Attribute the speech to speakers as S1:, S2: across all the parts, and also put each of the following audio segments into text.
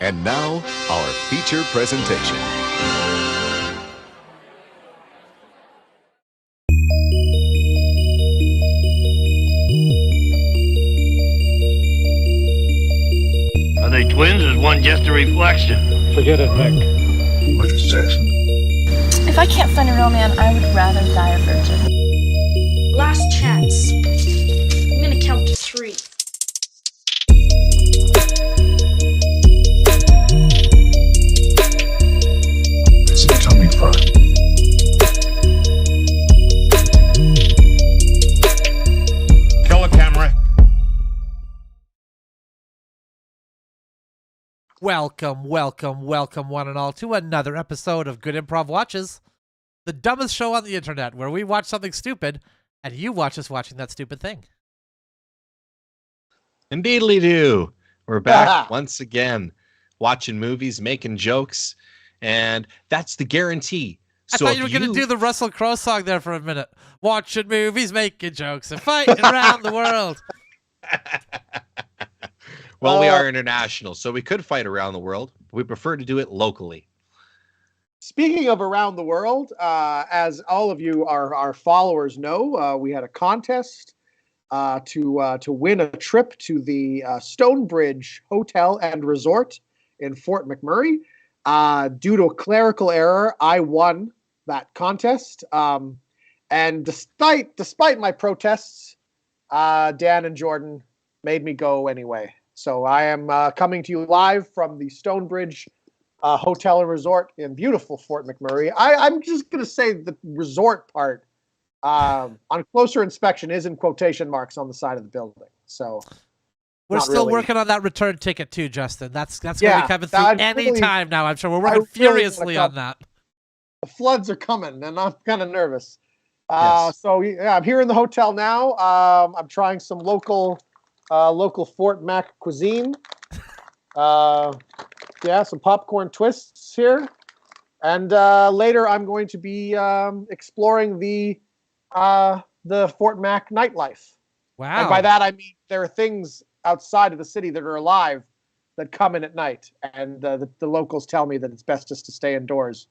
S1: And now, our feature presentation.
S2: Are they twins or is one just a reflection?
S3: Forget it, Mick.
S4: What is Jackson?
S5: If I can't find a real man, I would rather die a virgin.
S6: Last chance. I'm gonna count to 3.
S4: It's an atomic bomb.
S3: Kill a camera.
S7: Welcome, one and all, to another episode of Good Improv Watches, the dumbest show on the internet, where we watch something stupid, and you watch us watching that stupid thing.
S8: Indeedly do. We're back once again, watching movies, making jokes, and that's the guarantee.
S7: I
S8: So
S7: thought you were going to do the Russell Crowe song there for a minute. Watching movies, making jokes, and fighting around the world.
S8: Well, we are international, so we could fight around the world. But we prefer to do it locally.
S9: Speaking of around the world, as all of you, our followers know, we had a contest to win a trip to the Stonebridge Hotel and Resort in Fort McMurray. Due to a clerical error, I won that contest. And despite my protests, Dan and Jordan made me go anyway. So I am coming to you live from the Stonebridge Hotel and Resort in beautiful Fort McMurray. I'm just going to say the resort part on closer inspection is in quotation marks on the side of the building. So
S7: we're still working on that return ticket too, Justin. That's going to be coming through any time now. I'm sure we're working furiously on that.
S9: The floods are coming, and I'm kind of nervous.
S8: Yes.
S9: So yeah, I'm here in the hotel now. I'm trying some local Fort Mac cuisine. Some popcorn twists here. And later I'm going to be exploring the Fort Mac nightlife.
S7: Wow.
S9: And by that I mean there are things outside of the city that are alive that come in at night. And the locals tell me that it's best just to stay indoors.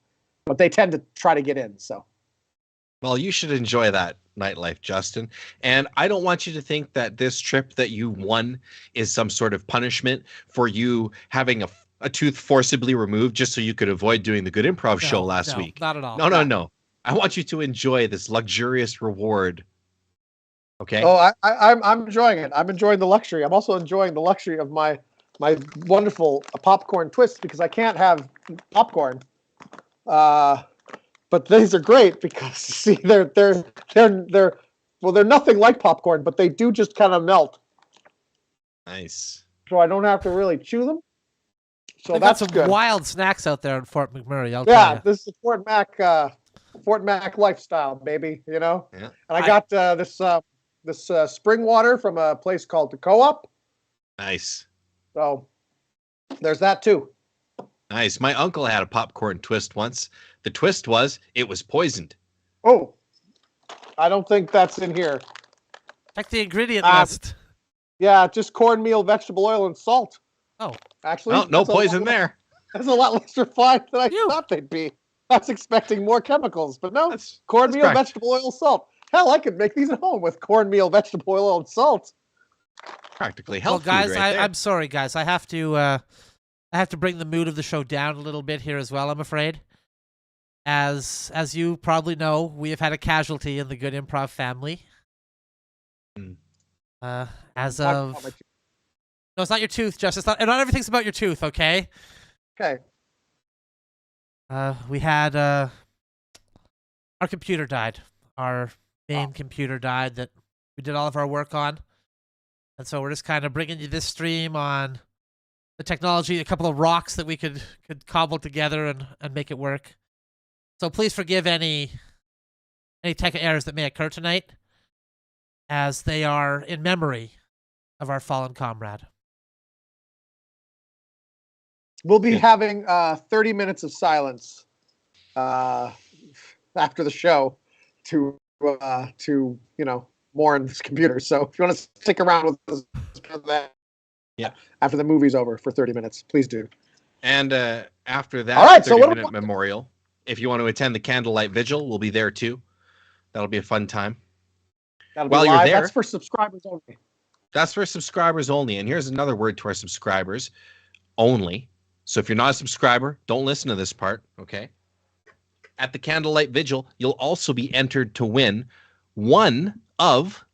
S9: But they tend to try to get in, so.
S8: Well, you should enjoy that nightlife, Justin. And I don't want you to think that this trip that you won is some sort of punishment for you having a tooth forcibly removed just so you could avoid doing the Good Improv show last week.
S7: Not at all.
S8: No. I want you to enjoy this luxurious reward. Okay?
S9: Oh, I'm enjoying it. I'm enjoying the luxury. I'm also enjoying the luxury of my wonderful popcorn twists because I can't have popcorn. But these are great because see they're nothing like popcorn, but they do just kind of melt.
S8: Nice.
S9: So I don't have to really chew them. So
S7: They've
S9: that's
S7: got some
S9: good.
S7: wild snacks out there in Fort McMurray. I'll tell you.
S9: This is Fort Mac lifestyle, baby. You know.
S8: Yeah.
S9: And I got this spring water from a place called the Co-op.
S8: Nice.
S9: So there's that too.
S8: Nice. My uncle had a popcorn twist once. The twist was it was poisoned.
S9: Oh, I don't think that's in here.
S7: Check the ingredient list.
S9: Yeah, just cornmeal, vegetable oil, and salt.
S7: Oh,
S9: actually,
S8: well, no poison there.
S9: That's a lot less refined than I thought they'd be. I was expecting more chemicals, but no. Cornmeal, vegetable oil, salt. Hell, I could make these at home with cornmeal, vegetable oil, and salt.
S8: Practically healthy.
S7: Well, guys, I'm sorry, guys. I have to bring the mood of the show down a little bit here as well, I'm afraid. As you probably know, we have had a casualty in the Good Improv family. No, it's not your tooth, Justin. Not everything's about your tooth, okay?
S9: Okay.
S7: We had our computer died. Our main computer died that we did all of our work on. And so we're just kind of bringing you this stream on the technology, a couple of rocks that we could cobble together and make it work. So please forgive any tech errors that may occur tonight, as they are in memory of our fallen comrade.
S9: We'll be having 30 minutes of silence after the show to mourn this computer. So if you want to stick around with us for that, after the movie's over for 30 minutes, please do.
S8: And after that
S9: All right, so
S8: 30-minute memorial, if you want to attend the candlelight vigil, we'll be there too. That'll be a fun time.
S9: While you're there,
S8: that's
S9: for subscribers only.
S8: That's for subscribers only. And here's another word to our subscribers: only. So if you're not a subscriber, don't listen to this part, okay? At the candlelight vigil, you'll also be entered to win one of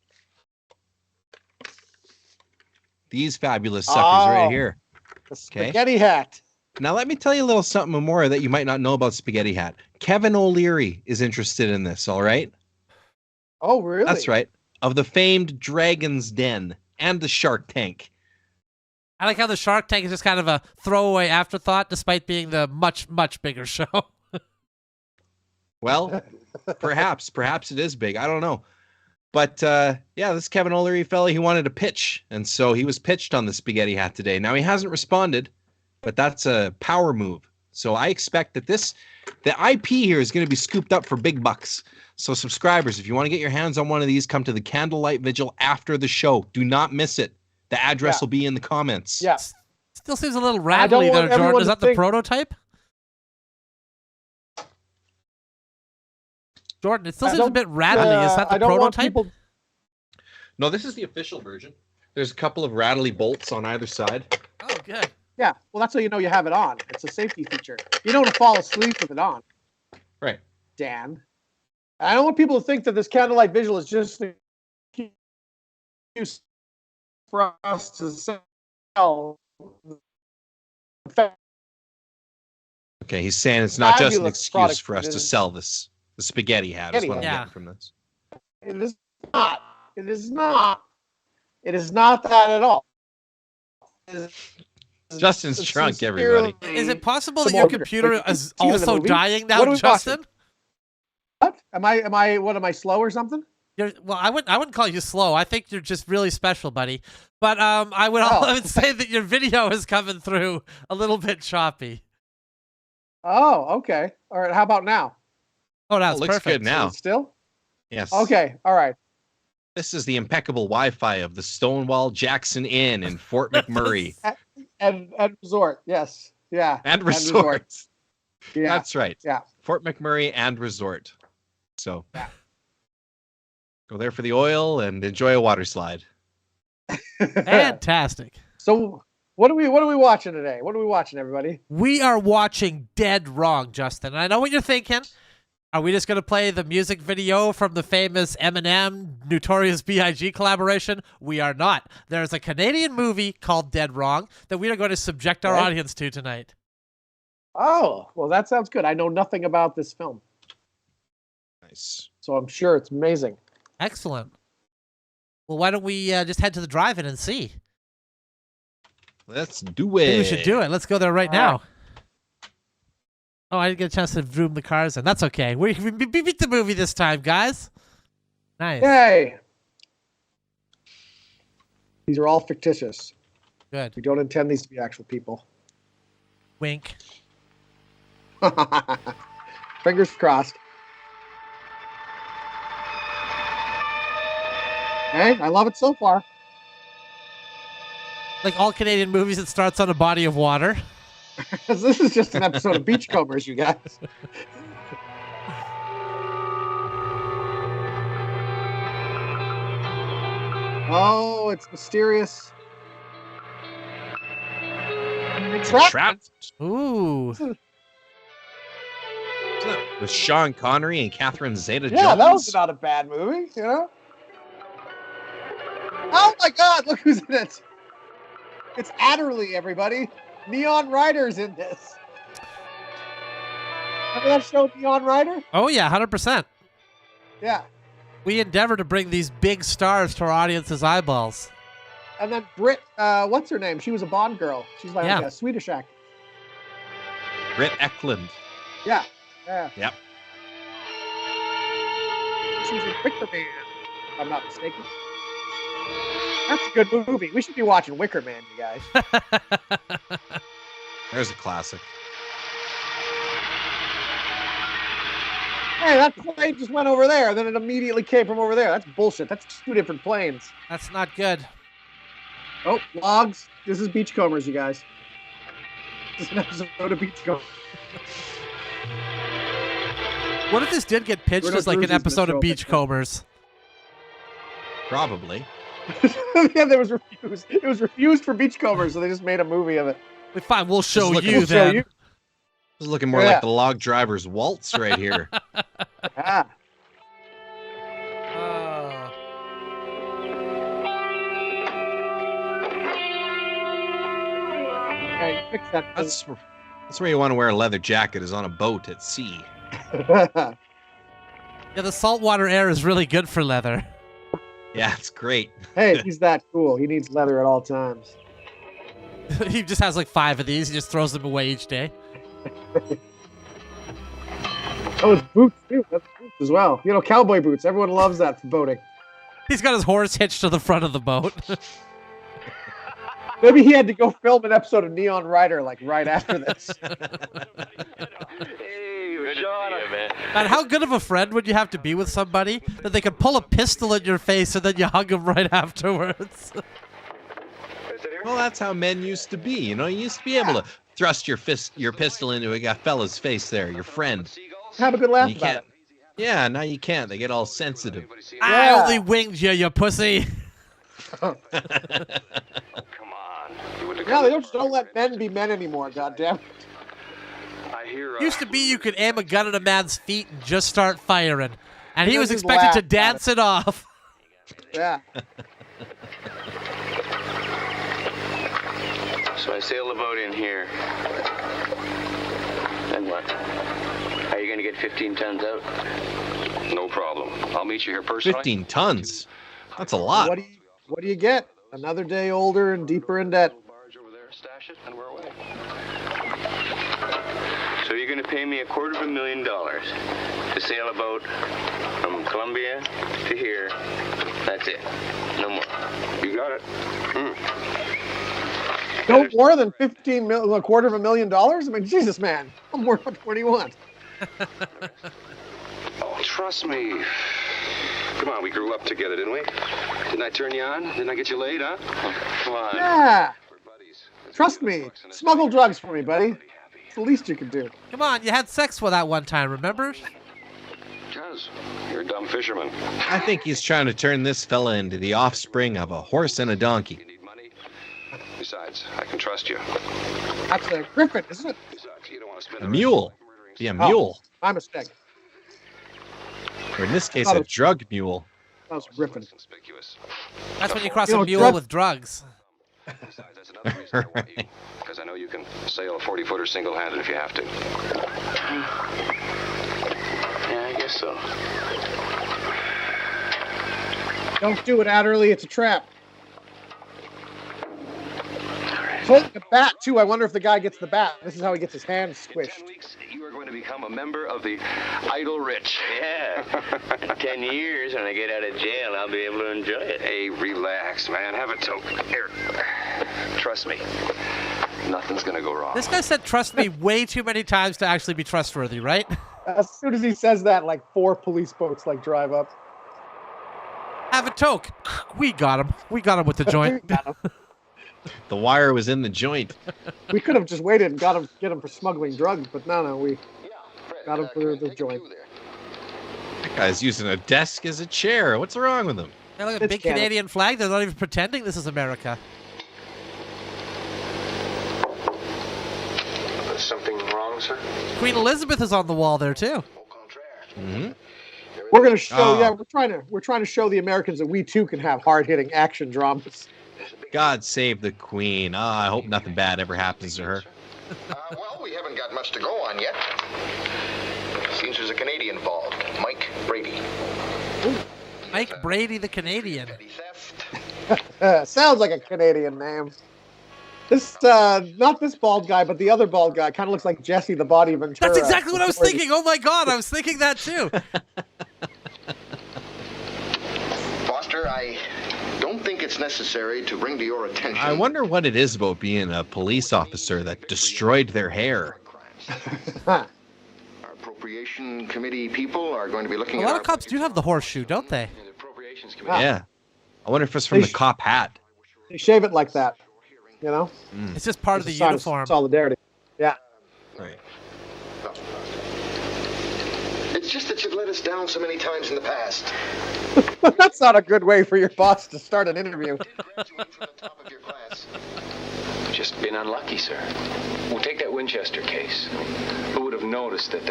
S8: these fabulous suckers right here.
S9: The spaghetti hat.
S8: Now, let me tell you a little something more that you might not know about Spaghetti Hat. Kevin O'Leary is interested in this, all right?
S9: Oh, really?
S8: That's right. Of the famed Dragon's Den and the Shark Tank.
S7: I like how the Shark Tank is just kind of a throwaway afterthought, despite being the much, much bigger show.
S8: Well, perhaps it is big. I don't know. But yeah, this Kevin O'Leary fella, he wanted to pitch. And so he was pitched on the Spaghetti Hat today. Now, he hasn't responded, but that's a power move. So I expect that the IP here is going to be scooped up for big bucks. So subscribers, if you want to get your hands on one of these, come to the candlelight vigil after the show. Do not miss it. The address will be in the comments.
S9: Yeah.
S7: Still seems a little rattly there, Jordan. Is that the prototype? Jordan, it still seems a bit rattly. Is that the prototype?
S8: No, this is the official version. There's a couple of rattly bolts on either side.
S7: Oh, good.
S9: Yeah, well, that's how you know you have it on. It's a safety feature. You don't want to fall asleep with it on.
S8: Right.
S9: Dan. I don't want people to think that this candlelight vigil is just an excuse for us to sell.
S8: Okay, he's saying it's not just an
S9: Fabulous
S8: excuse
S9: product
S8: for us
S9: it
S8: to
S9: is.
S8: sell this. The spaghetti hat is what I'm
S7: Yeah.
S8: getting from this.
S9: It is not. It is not. It is not that at all. It is
S8: Justin's drunk, everybody.
S7: Is it possible that
S9: Some
S7: your
S9: more-
S7: computer
S9: Wait,
S7: is
S9: see the
S7: also
S9: movie?
S7: dying now,
S9: What are we
S7: Justin?
S9: What? Am I slow or something?
S7: Well, I wouldn't call you slow. I think you're just really special, buddy. But I would
S9: Oh.
S7: I would say that your video is coming through a little bit choppy.
S9: Oh, okay. All right. How about now?
S7: Oh,
S8: It
S7: that's
S8: looks
S7: perfect.
S8: good now.
S9: Still?
S8: Yes.
S9: Okay. All right.
S8: This is the impeccable Wi-Fi of the Stonewall Jackson Inn in Fort McMurray
S9: And resort. Yes. Yeah.
S8: and resort.
S9: Yeah.
S8: That's right.
S9: Yeah.
S8: Fort McMurray and resort. So go there for the oil and enjoy a water slide.
S7: Fantastic.
S9: So what are we watching today? What are we watching, everybody?
S7: We are watching Dead Wrong, Justin. And I know what you're thinking. Are we just going to play the music video from the famous Eminem Notorious BIG collaboration? We are not. There's a Canadian movie called Dead Wrong that we are going to subject our audience to tonight.
S9: Oh, well, that sounds good. I know nothing about this film,
S8: Nice.
S9: so I'm sure it's amazing.
S7: Excellent. Well, why don't we just head to the drive-in and see?
S8: Let's do it.
S7: Maybe we should do it. Let's go there right now. Oh, I didn't get a chance to zoom the cars in. That's okay. We beat the movie this time, guys. Nice.
S9: Yay! These are all fictitious.
S7: Good.
S9: We don't intend these to be actual people.
S7: Wink.
S9: Fingers crossed. Hey, I love it so far.
S7: Like all Canadian movies, it starts on a body of water.
S9: This is just an episode of Beachcombers, you guys. Oh, it's mysterious.
S8: Trapped.
S7: Ooh.
S8: With Sean Connery and Catherine Zeta-Jones.
S9: Yeah, that was not a bad movie, you know? Oh my god, look who's in it. It's Adderley, everybody. Neon Rider's in this. Remember that show, Neon Rider?
S7: Oh, yeah, 100%.
S9: Yeah.
S7: We endeavor to bring these big stars to our audience's eyeballs.
S9: And then Britt, what's her name? She was a Bond girl. She's like a Swedish actor.
S8: Britt Eklund.
S9: Yeah. Yeah.
S8: Yep.
S9: She's in Wicker Man, if I'm not mistaken. That's a good movie. We should be watching Wicker Man, you guys.
S8: There's a classic.
S9: Hey, that plane just went over there, then it immediately came from over there. That's bullshit. That's two different planes.
S7: That's not good.
S9: Oh, logs. This is Beachcombers, you guys. This is an episode of Beachcomber.
S7: What if this did get pitched as like an episode of Beachcombers?
S8: Probably.
S9: Yeah, there was refused. It was refused for Beachcombers, so they just made a movie of it.
S7: Fine, we'll show
S8: look-
S7: you
S8: we'll
S7: then.
S8: This is looking more like the log driver's waltz right here.
S9: Ah. Okay, fix that.
S8: That's where you want to wear a leather jacket, is on a boat at sea.
S7: Yeah, the saltwater air is really good for leather.
S8: Yeah, it's great.
S9: Hey, he's that cool. He needs leather at all times.
S7: He just has like 5 of these. He just throws them away each day.
S9: Oh, it's boots too. That's boots as well. You know, cowboy boots. Everyone loves that for boating.
S7: He's got his horse hitched to the front of the boat.
S9: Maybe he had to go film an episode of Neon Rider like right after this.
S7: Man, how good of a friend would you have to be with somebody that they could pull a pistol in your face and then you hug them right afterwards?
S8: Well, that's how men used to be. You know, you used to be able to thrust your pistol into a fella's face there, your friend.
S9: Have a good laugh
S8: You
S9: about
S8: can't. Yeah, now you can't. They get all sensitive.
S7: I only winged you, you pussy.
S9: Yeah, they don't let men be men anymore, goddamn.
S7: Used to be you could aim a gun at a man's feet and just start firing. And he was
S9: Just
S7: expected
S9: laugh
S7: to
S9: at
S7: dance it off.
S9: Yeah.
S2: So I sail the boat in here. Then what? Are you going to get 15 tons out? No problem. I'll meet you here personally.
S8: 15 tons. That's a lot.
S9: What do you get? Another day older and deeper in debt.
S2: Barge over there, stash it, and we're away. So you're going to pay me $250,000 to sail a boat from Colombia to here. That's it. No more. You got it.
S9: No more than $250,000? I mean, Jesus, man. What more do you want?
S10: Oh, trust me. Come on, we grew up together, didn't we? Didn't I turn you on? Didn't I get you laid, huh? Come on.
S9: Yeah. Trust me. Smuggle drugs for me, buddy. It's the least you can do.
S7: Come on, you had sex with that one time, remember?
S10: Because you're a dumb fisherman.
S8: I think he's trying to turn this fella into the offspring of a horse and a donkey.
S10: You need money? Besides, I can trust you.
S9: That's a griffin, isn't it?
S10: Besides, you don't want to spend
S8: A mule. Be a mule.
S9: My mistake.
S8: Or in this case, a drug mule.
S9: That was griffin.
S7: That's when you cross
S9: You know,
S7: a mule with drugs.
S10: Besides, that's another reason I want you. Because I know you can sail a 40-footer single-handed if you have to.
S2: Yeah, I guess so.
S9: Don't do it, Adderley. It's a trap. Holding a bat, too. I wonder if the guy gets the bat. This is how he gets his hand squished.
S10: 10 weeks, you are going to become a member of the Idle Rich.
S2: Yeah. In 10 years, when I get out of jail, I'll be able to enjoy it.
S10: Hey, relax, man. Have a toke. Here. Trust me. Nothing's going to go wrong.
S7: This guy said trust me way too many times to actually be trustworthy, right?
S9: As soon as he says that, like 4 police boats like drive up.
S7: Have a toke. We got him. We got him with the joint.
S8: The wire was in the joint.
S9: We could have just waited and get him for smuggling drugs, but no, we got him for the joint.
S8: That guy's using a desk as a chair. What's wrong with him?
S7: Hey, look at a big Canadian flag. They're not even pretending this is America.
S10: Is something wrong, sir?
S7: Queen Elizabeth is on the wall there too.
S8: Mm-hmm.
S9: We're gonna show. Yeah, we're trying to show the Americans that we too can have hard-hitting action dramas.
S8: God save the Queen. I hope nothing bad ever happens to her.
S11: Well, we haven't got much to go on yet. Seems there's a Canadian involved. Mike Brady.
S7: Mike Brady, the Canadian.
S9: Sounds like a Canadian name. This, not this bald guy, but the other bald guy kind of looks like Jesse the Body Ventura.
S7: That's exactly what I was thinking. Oh my God, I was thinking that too.
S11: Foster, I don't think it's necessary to bring to your attention.
S8: I wonder what it is about being a police officer that destroyed their hair.
S11: Our appropriation committee people are going to be looking
S7: A
S11: at
S7: lot of cops do have the horseshoe, don't they?
S8: Yeah. I wonder if it's from the cop hat.
S9: They shave it like that, you know?
S7: It's just part of the
S9: It's a sign
S7: uniform.
S9: solidarity.
S8: Right.
S11: No. It's just that you've let us down so many times in the past.
S9: That's not a good way for your boss to start an interview.
S11: Graduate from the top of your class.
S2: Just been unlucky, sir. We'll take that Winchester case. Who would have noticed that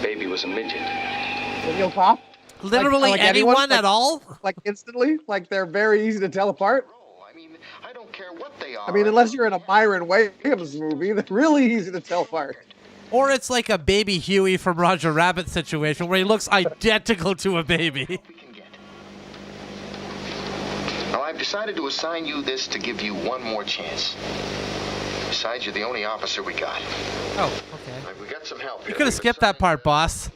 S2: baby was a midget?
S9: And you'll pop?
S7: Literally
S9: Like
S7: anyone at all?
S9: Like instantly? Like they're very easy to tell apart?
S11: I mean, I don't care what they are.
S9: I mean, unless you're in a Myron Williams movie, they're really easy to tell apart.
S7: Or it's like a baby Huey from Roger Rabbit situation where he looks identical to a baby.
S11: Now, I've decided to assign you this to give you one more chance. Besides, you're the only officer we got.
S7: Oh, okay.
S11: We got some help.
S7: You could have skipped that part, boss.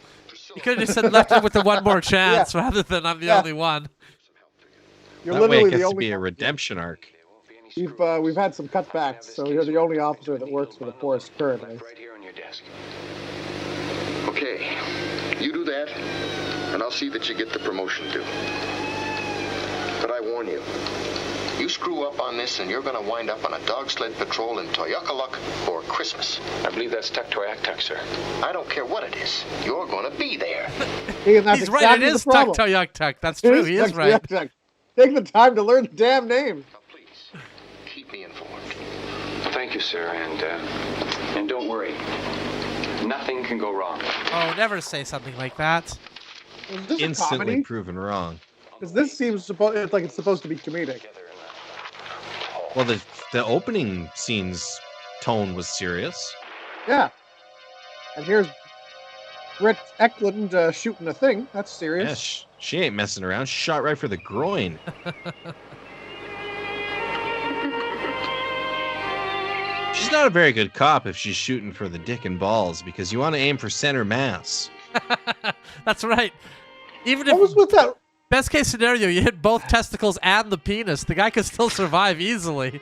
S7: You could have just said left him with the one more chance rather than I'm the only one.
S9: You're
S8: That way
S9: literally
S8: it gets
S9: the
S8: to be
S9: only.
S8: a redemption arc.
S9: We've had some cutbacks, so you're the only officer that works for the force currently.
S2: Right here on your desk.
S11: Okay, you do that, and I'll see that you get the promotion due. But I warn you, you screw up on this and you're going to wind up on a dog sled patrol in Toyokaluk for Christmas.
S2: I believe that's Tuktoyak, sir.
S11: I don't care what it is. You're going to be there.
S9: And that's
S7: He's right,
S9: exactly
S7: it is
S9: the problem.
S7: Tuktoyak. That's true, he is right.
S9: Tuktoyak. Take the time to learn the damn name.
S11: Now, please, keep me informed.
S2: Thank you, sir, and don't worry. Nothing can go wrong.
S7: Oh, never say something like that.
S9: Is this a
S8: Instantly
S9: comedy?
S8: proven wrong.
S9: Because this seems like it's supposed to be comedic.
S8: Well, the opening scene's tone was serious.
S9: Yeah. And here's Britt Eklund shooting a thing. That's serious.
S8: Yeah, she ain't messing around. She shot right for the groin. She's not a very good cop if she's shooting for the dick and balls, because you want to aim for center mass.
S7: That's right. Even
S9: What was
S7: if
S9: with that?
S7: best case scenario, you hit both testicles and the penis, the guy could still survive easily.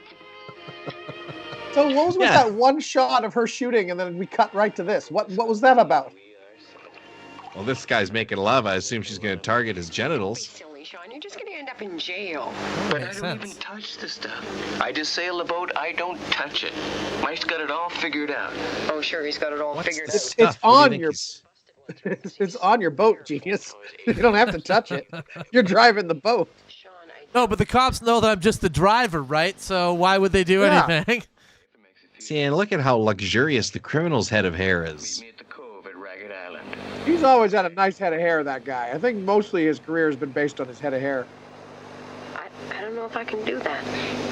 S9: So what was with
S8: Yeah.
S9: that one shot of her shooting, and then we cut right to this? What was that about?
S8: Well, this guy's making love. I assume she's going to target his genitals.
S12: Silly, Sean. You're just going to end up in jail.
S2: But I
S7: Makes
S2: don't
S7: sense.
S2: even touch the stuff. I just sail the boat, I don't touch it. Mike's got it all figured out.
S12: Oh, sure, he's got it all
S8: What's
S12: figured
S8: the
S12: out.
S8: stuff?
S9: It's
S8: What do you
S9: on
S8: think
S9: your
S8: he's-
S9: it's on your boat, genius. You don't have to touch it. You're driving the boat.
S12: Sean, I
S7: No, but the cops know that I'm just the driver, right? So why would they do
S9: Yeah.
S7: anything?
S8: See, and look at how luxurious the criminal's head of hair is.
S2: Meet me at the cove at Ragged Island.
S9: He's always had a nice head of hair, that guy. I think mostly his career has been based on his head of hair.
S12: I don't know if I can do that.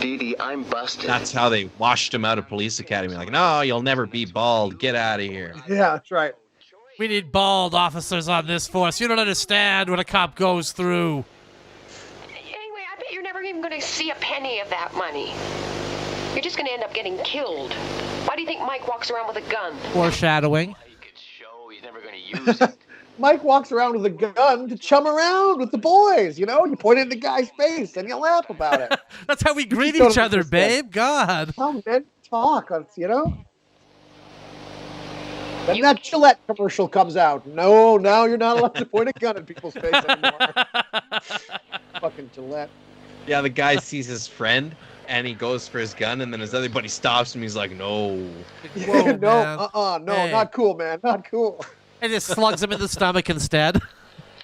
S2: Dee Dee, I'm busted.
S8: That's how they washed him out of police academy. Like, no, you'll never be bald. Get out of here.
S9: Yeah, that's right.
S7: We need bald officers on this force. You don't understand what a cop goes through.
S12: Anyway, I bet you're never even going to see a penny of that money. You're just going to end up getting killed. Why do you think Mike walks around with a gun?
S7: Foreshadowing.
S2: He could show he's never going to use it.
S9: Mike walks around with a gun to chum around with the boys, you know? You point it in the guy's face and you laugh about it.
S7: That's how we greet
S9: don't
S7: each other,
S9: understand.
S7: babe. God.
S9: How men talk, you know? Then that Gillette commercial comes out. No, now you're not allowed to point a gun in people's face anymore. Fucking Gillette.
S8: Yeah, the guy sees his friend and he goes for his gun, and then his other buddy stops him. He's like, no.
S7: Whoa,
S9: no,
S7: man.
S9: no,
S7: Hey.
S9: not cool, man. Not cool.
S7: And just slugs him in the stomach instead.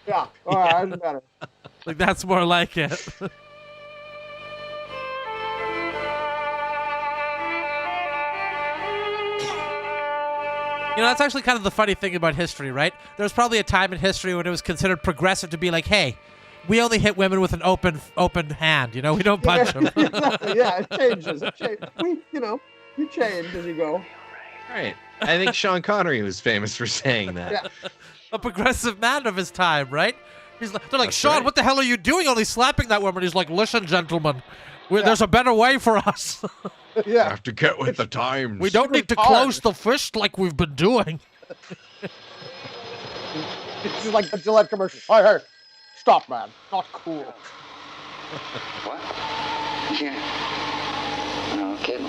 S9: Yeah, all right, that's better.
S7: Like, that's more like it. You know, that's actually kind of the funny thing about history, right? There was probably a time in history when it was considered progressive to be like, hey, we only hit women with an open hand, you know? We don't punch them.
S9: Exactly, yeah, it changes. You change as you go.
S8: Right. I think Sean Connery was famous for saying that.
S9: Yeah.
S7: A progressive man of his time, right? They're like,
S8: That's
S7: Sean,
S8: right.
S7: what the hell are you doing only slapping that woman? He's like, listen, gentlemen, there's a better way for us.
S9: Yeah.
S8: Have to get with the times.
S7: We don't need to
S9: hard.
S7: close the fist like we've been doing.
S9: It's just like the Gillette commercial. Hey, stop, man. Not cool.
S2: What? Yeah. No kidding.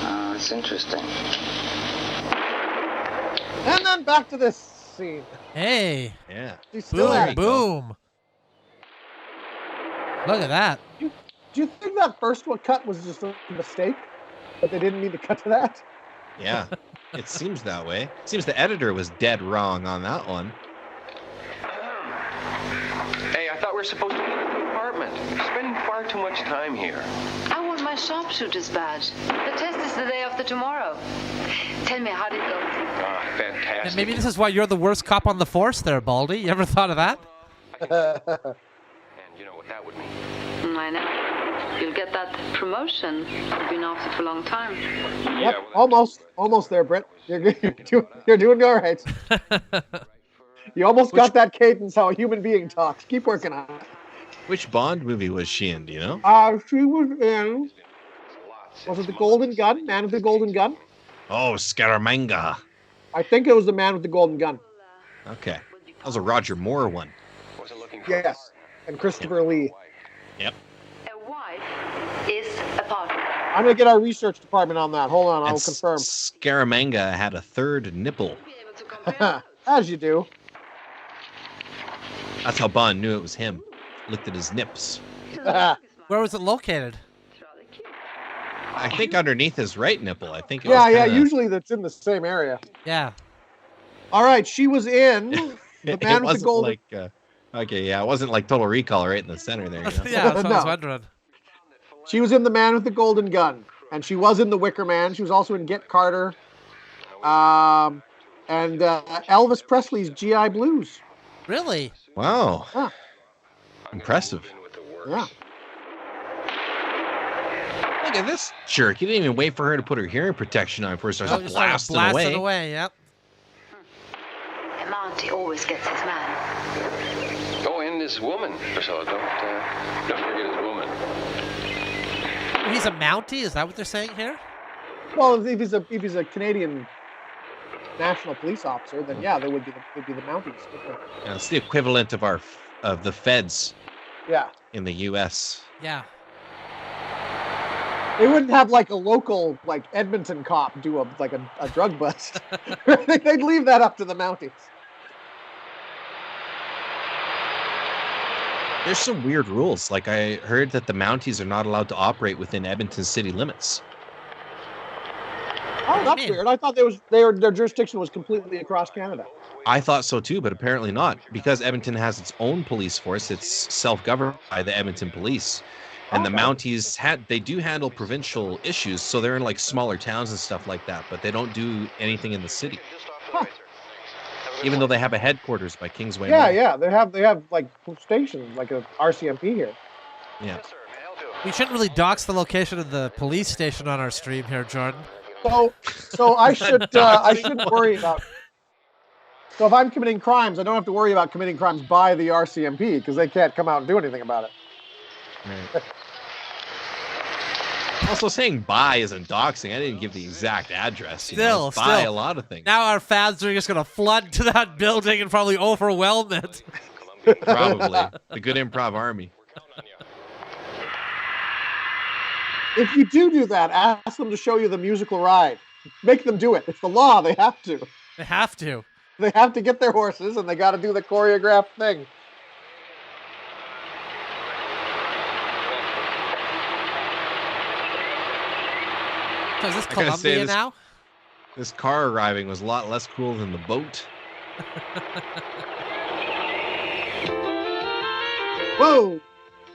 S2: Oh, it's interesting.
S9: And then back to this scene.
S7: Hey,
S8: Yeah.
S9: She's still
S7: boom,
S9: at it.
S7: boom. Look at that.
S9: Do you think that first one cut was just a mistake? But they didn't mean to cut to that?
S8: Yeah, it seems that way. Seems the editor was dead wrong on that one.
S10: Hey, I thought we were supposed to meet at the apartment. We're spending far too much time here.
S13: I want my sharpshooter's badge. The test is the day after tomorrow. Tell me, how did it go?
S10: Ah, fantastic.
S7: And maybe this is why you're the worst cop on the force there, Baldy. You ever thought of that?
S10: And you know what that would mean.
S13: I know. You'll get that promotion. You've been after for a long time.
S9: Yep, almost there, Britt. You're doing all right. You almost got that cadence how a human being talks. Keep working on it.
S8: Which Bond movie was she in? Do you know?
S9: She was in. Was it the Golden Gun? Man with the Golden Gun?
S8: Oh, Scaramanga.
S9: I think it was the Man with the Golden Gun.
S8: Okay, that was a Roger Moore one.
S9: Yes, and Christopher Lee.
S8: Yep.
S13: A wife is a partner.
S9: I'm gonna get our research department on that. Hold on, I'll
S8: And
S9: confirm.
S8: Scaramanga had a third nipple.
S9: As you do.
S8: That's how Bond knew it was him. Looked at his nips.
S7: Where was it located?
S8: I think underneath his right nipple. I think. It
S9: Yeah,
S8: was
S9: yeah.
S8: kinda...
S9: Usually that's in the same area.
S7: Yeah.
S9: All right, she was in the
S8: It
S9: Man with the
S8: wasn't
S9: Golden.
S8: like. Okay, yeah, it wasn't like Total Recall right in the center there. You know?
S7: Yeah, that's what I was
S9: No.
S7: wondering.
S9: She was in the Man with the Golden Gun, and she was in The Wicker Man. She was also in Get Carter, and Elvis Presley's GI Blues.
S7: Really?
S8: Wow.
S9: Yeah.
S8: Impressive.
S9: Yeah.
S8: Look at this jerk. He didn't even wait for her to put her hearing protection on before he starts
S7: Just started
S8: blasting away.
S7: Yep.
S13: A Mountie always gets his man.
S10: Oh, and his woman, Priscilla. Don't forget his woman.
S7: He's a Mountie? Is that what they're saying here?
S9: Well, if he's a Canadian national police officer, then yeah, they would be the Mounties.
S8: Yeah, it's the equivalent of the feds
S9: Yeah.
S8: in the U.S.
S7: Yeah.
S9: They wouldn't have like a local like Edmonton cop do a drug bust. They'd leave that up to the Mounties.
S8: There's some weird rules. Like I heard that the Mounties are not allowed to operate within Edmonton city limits.
S9: Oh, that's weird. I thought their jurisdiction was completely across Canada.
S8: I thought so too, but apparently not. Because Edmonton has its own police force, it's self-governed by the Edmonton Police. And the Mounties they do handle provincial issues, so they're in like smaller towns and stuff like that, but they don't do anything in the city.
S9: Huh.
S8: Even though they have a headquarters by Kingsway.
S9: Yeah,
S8: Mall.
S9: yeah. They have like stations, like a RCMP here.
S8: Yeah.
S7: We shouldn't really dox the location of the police station on our stream here, Jordan.
S9: So I shouldn't worry about. So if I'm committing crimes, I don't have to worry about committing crimes by the RCMP because they can't come out and do anything about it.
S8: Right. Also, saying buy isn't doxing. I didn't give the exact address.
S7: Still,
S8: buy a lot of things.
S7: Now our fans are just going to flood to that building and probably overwhelm it.
S8: Probably. The good improv army.
S9: If you do that, ask them to show you the musical ride. Make them do it. It's the law. They have to.
S7: They have to.
S9: They have to get their horses, and they got to do the choreographed thing.
S7: So is this
S8: I gotta say,
S7: Columbia now?
S8: This car arriving was a lot less cool than the boat.
S9: Whoa!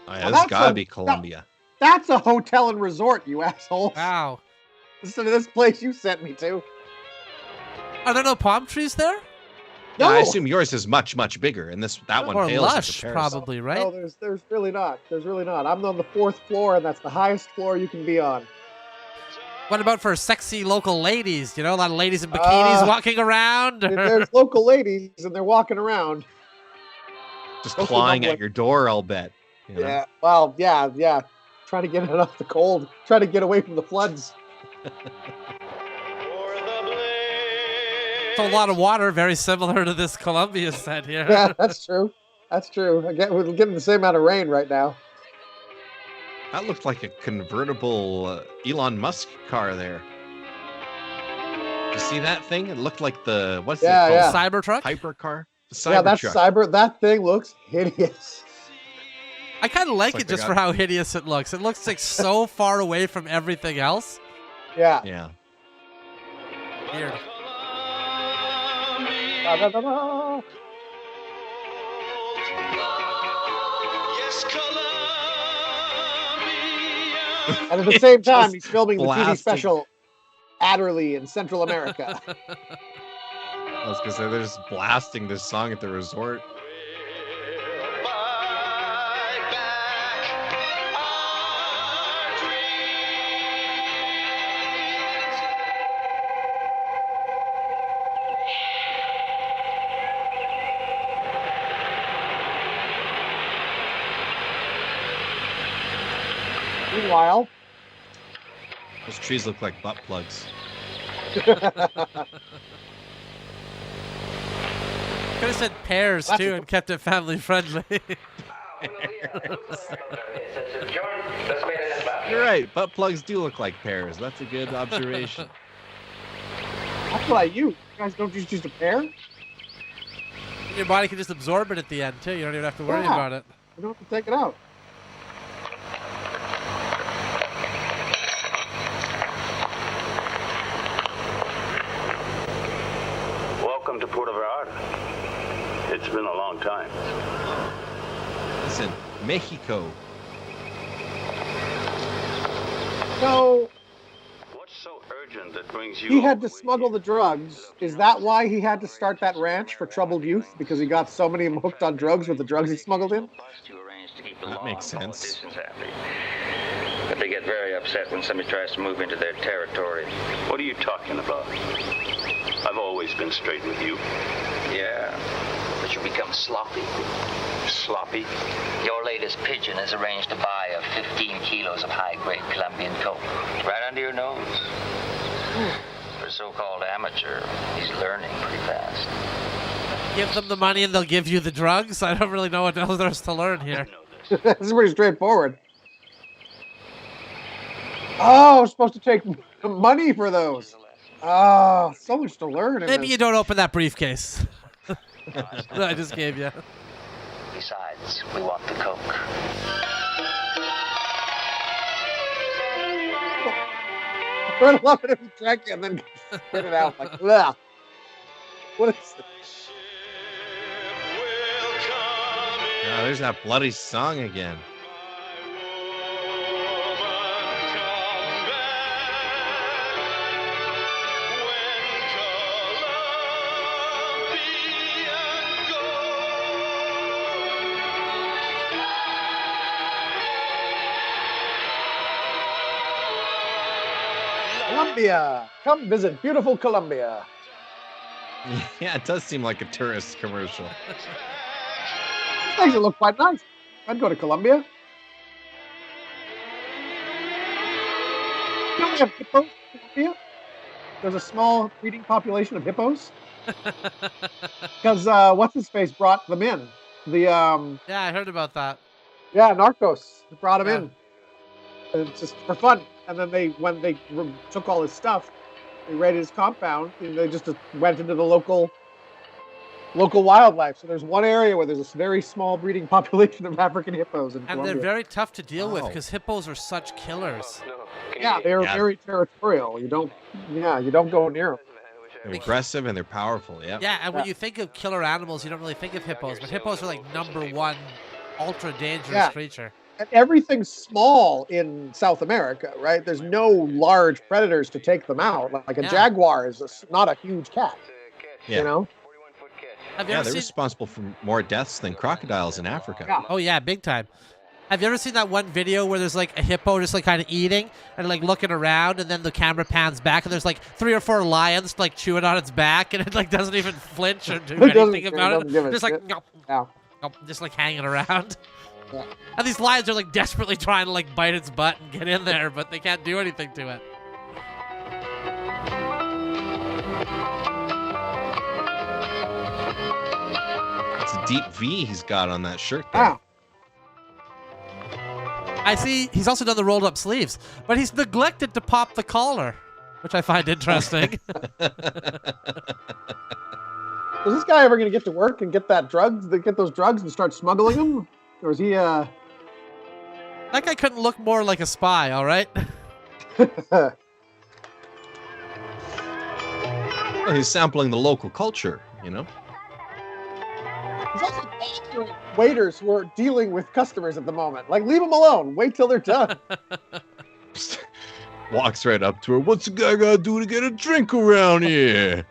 S8: Oh, yeah,
S9: Well,
S8: this gotta be Columbia.
S9: That's a hotel and resort, you asshole.
S7: Wow.
S9: Listen to this place you sent me to.
S7: Are there no palm trees there?
S8: No,
S9: No.
S8: I assume yours is much, much bigger, and that one
S7: Or
S8: pales
S7: lush,
S8: in comparison.
S7: probably, right?
S9: No, there's really not. There's really not. I'm on the 4th floor, and that's the highest floor you can be on.
S7: What about for sexy local ladies? You know, a lot of ladies in bikinis walking around?
S9: There's local ladies, and they're walking around.
S8: Just
S9: Local
S8: clawing
S9: bubbling.
S8: at your door, I'll bet. You know?
S9: Yeah, well, yeah. Trying to get it off the cold. Trying to get away from the floods.
S7: So a lot of water, very similar to this Columbia set here.
S9: Yeah, that's true. That's true. We're getting the same amount of rain right now.
S8: That looked like a convertible Elon Musk car there. You see that thing? It looked like the what's it called?
S9: Yeah.
S7: Cybertruck?
S8: Hypercar. The
S9: Yeah, that's
S8: Cybertruck.
S9: That thing looks hideous.
S7: I kind of like
S8: like
S7: it
S8: they
S7: just
S8: got-
S7: for how hideous it looks. It looks like so far away from everything else.
S9: Yeah.
S8: Yeah.
S7: Weird.
S9: Da, da, da, da. And at the same time, he's filming the TV
S8: blasting.
S9: special Adderley in Central America.
S8: I was gonna say they're just blasting this song at the resort.
S9: Meanwhile,
S8: Those trees look like butt plugs.
S7: Could have said pears too and kept it family friendly.
S8: You're right. Butt plugs do look like pears. That's a good observation.
S9: that's what I use. You guys don't just use a pear?
S7: Your body can just absorb it at the end too. You don't even have to worry
S9: Yeah.
S7: about it.
S9: You don't have to take it out.
S2: Welcome to Puerto Vallarta. It's been a long time.
S8: Listen, Mexico.
S9: So
S2: What's so urgent that brings you?
S9: he had to smuggle the drugs. Is that why he had to start that ranch for troubled youth? Because he got so many hooked on drugs with the drugs he smuggled in?
S8: That makes sense.
S2: But they get very upset when somebody tries to move into their territory. What are you talking about? I've always been straight with you. Yeah, but you become sloppy. Sloppy? Your latest pigeon has arranged to buy 15 kilos of high-grade Colombian coke. Right under your nose. For a so-called amateur, he's learning pretty fast.
S7: Give them the money and they'll give you the drugs. I don't really know what else there's to learn here.
S9: This is pretty straightforward. Oh, I'm supposed to take money for those. Oh, so much to learn.
S7: Maybe you don't open that briefcase that I just gave you.
S2: Besides, we want the coke.
S9: I love it if you drank it and then spit it out like, ugh. What is this?
S8: Yeah, there's that bloody song again.
S9: Colombia. Come visit beautiful Colombia.
S8: Yeah, it does seem like a tourist commercial.
S9: This makes it look quite nice. I'd go to Colombia. You know we have hippos in Colombia? There's a small breeding population of hippos. Because what's his face brought them in? The
S7: Yeah, I heard about that.
S9: yeah, Narcos brought him in. And it's just for fun. And then when they took all his stuff, they raided his compound, and they just went into the local wildlife. So there's one area where there's this very small breeding population of African hippos in
S7: And
S9: Colombia.
S7: they're very tough to deal with
S8: Wow.
S7: because hippos are such killers.
S9: Yeah, they're very territorial. You don't go near them.
S8: They're aggressive and they're powerful. Yeah.
S7: Yeah, and when you think of killer animals, you don't really think of hippos, but hippos are like #1 ultra dangerous creature.
S9: And everything's small in South America, right? There's no large predators to take them out. Like a jaguar is not a huge cat.
S8: Yeah.
S9: You know?
S7: Have you
S8: Yeah,
S7: ever
S8: they're
S7: seen?
S8: responsible for more deaths than crocodiles in Africa.
S9: Yeah.
S7: Oh yeah, big time. Have you ever seen that one video where there's like a hippo just like kind of eating and like looking around, and then the camera pans back and there's like 3 or 4 lions like chewing on its back, and it like doesn't even flinch or do anything about it. Just like just like hanging around.
S9: Yeah.
S7: And these lions are like desperately trying to like bite its butt and get in there, but they can't do anything to it.
S8: It's a deep V he's got on that shirt there.
S9: Wow.
S7: I see he's also done the rolled up sleeves, but he's neglected to pop the collar, which I find interesting.
S9: Is this guy ever going to get to work and get those drugs and start smuggling them? Or is he,
S7: That guy couldn't look more like a spy, all right?
S8: Well, he's sampling the local culture, you know.
S9: There's also waiters who are dealing with customers at the moment. Like, leave them alone. Wait till they're done.
S8: Walks right up to her. What's a guy gotta do to get a drink around here?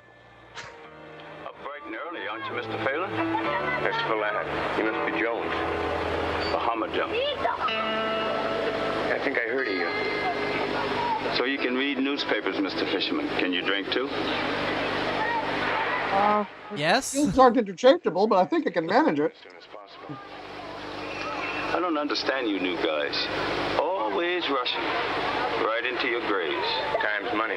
S2: Up bright and early, aren't you, Mr. Phelan? That's Phelan. He must be Jones. Bahama-jump. I think I heard of you. So you can read newspapers, Mr. Fisherman. Can you drink too?
S7: Yes?
S9: Skills aren't interchangeable, but I think I can manage it.
S2: I don't understand you new guys. Always rushing. Right into your graves. Time's money.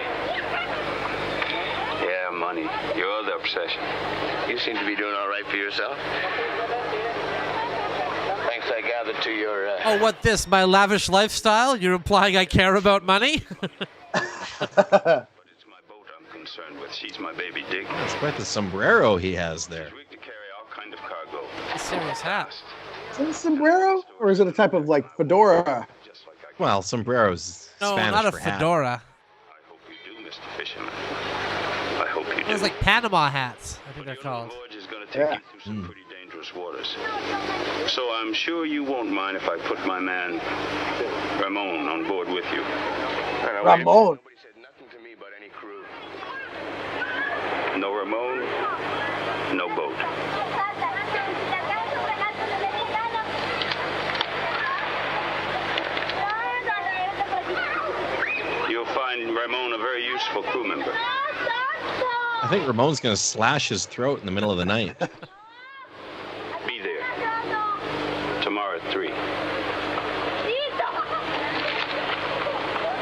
S2: Yeah, money. Your other obsession. You seem to be doing all right for yourself. Thanks, I gathered to your...
S7: Oh, what this? My lavish lifestyle? You're implying I care about money?
S2: Concerned with. She's my baby Dick.
S8: That's quite the sombrero he has there.
S2: We could carry all kind of cargo.
S7: A serious hat.
S9: Is it a sombrero? Or is it a type of, like, fedora?
S8: Well, sombrero's
S7: No,
S8: Spanish
S7: not a
S8: for hat.
S7: fedora.
S2: I hope you do, Mr. Fisherman. I hope you do.
S7: It was like Panama hats, I think they're called.
S2: The voyage is going to take you through some pretty dangerous waters. So I'm sure you won't mind if I put my man Ramon on board with you.
S9: Ramon?
S2: Nobody said nothing to me about any crew. No Ramon, no boat. You'll find Ramon a very useful crew member.
S8: I think Ramon's gonna slash his throat in the middle of the night.
S2: Be there. Tomorrow at 3.